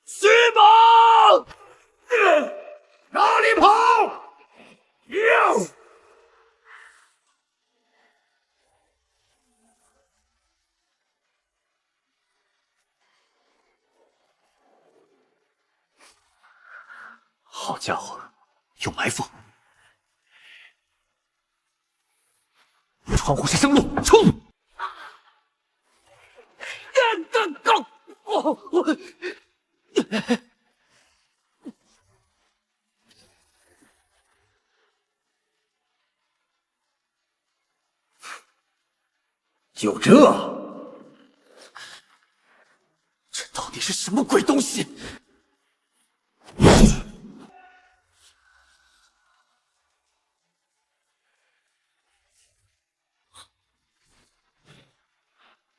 徐猛，哪里跑？哟！好家伙，有埋伏！窗户是生路，冲！就这到底是什么鬼东西？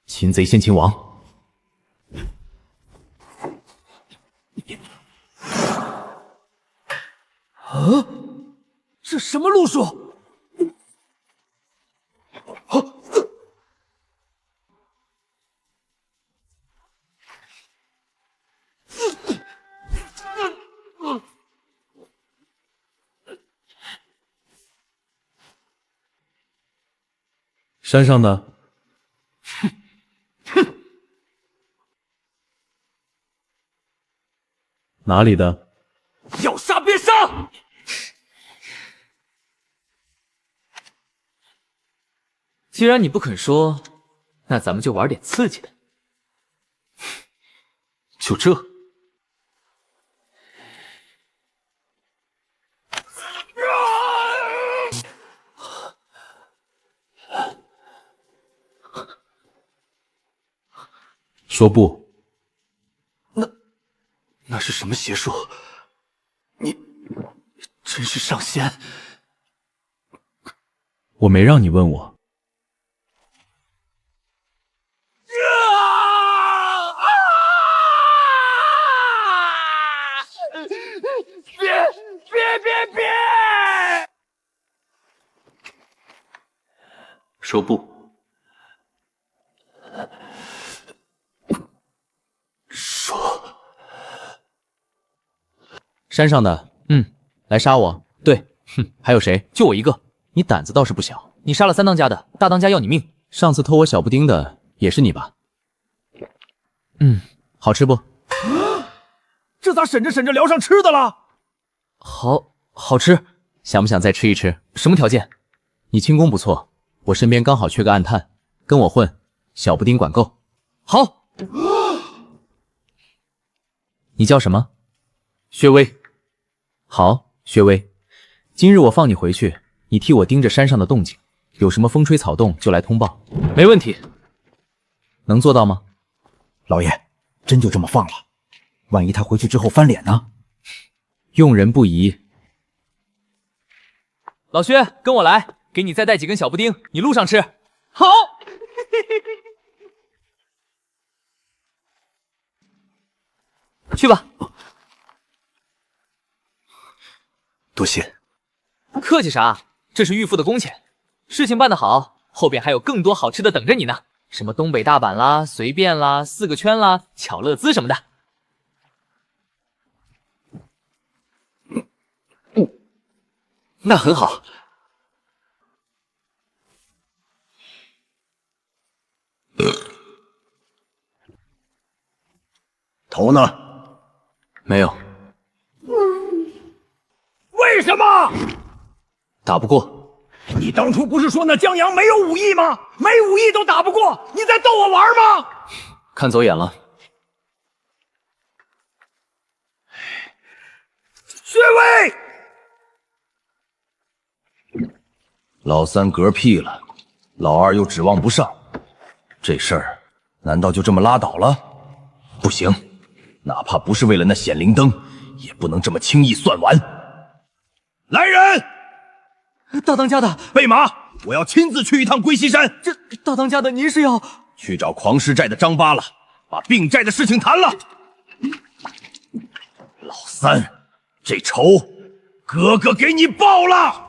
擒贼先擒王。啊！这什么路数？山上的。哪里的？要杀别杀！既然你不肯说，那咱们就玩点刺激的。就这？说不。那是什么邪术？你真是上仙？我没让你问我。别！说不。说。山上的，来杀我。对，还有谁？就我一个。你胆子倒是不小。你杀了三当家的，大当家要你命。上次偷我小布丁的也是你吧？好吃不？这咋审着审着聊上吃的了？好吃，想不想再吃一吃？什么条件？你轻功不错，我身边刚好缺个暗探，跟我混，小布丁管够。好。你叫什么？薛微。好，薛微，今日我放你回去，你替我盯着山上的动静，有什么风吹草动就来通报。没问题。能做到吗？老爷，真就这么放了？万一他回去之后翻脸呢？用人不疑。老薛，跟我来，给你再带几根小布丁，你路上吃。好。去吧。多谢。客气啥？这是御父的工钱。事情办得好，后边还有更多好吃的等着你呢。什么东北大板啦、随便啦、4个圈啦、巧乐兹什么的。那很好。头呢？没有。为什么？打不过。你当初不是说那江阳没有武艺吗？没武艺都打不过，你在逗我玩吗？看走眼了。薛微，老三嗝屁了，老二又指望不上，这事儿难道就这么拉倒了？不行，哪怕不是为了那显灵灯，也不能这么轻易算完。来人！大当家的，备马，我要亲自去一趟龟西山。这大当家的，您是要去找狂尸寨的张八了，把并寨的事情谈了。老三，这仇哥哥给你报了。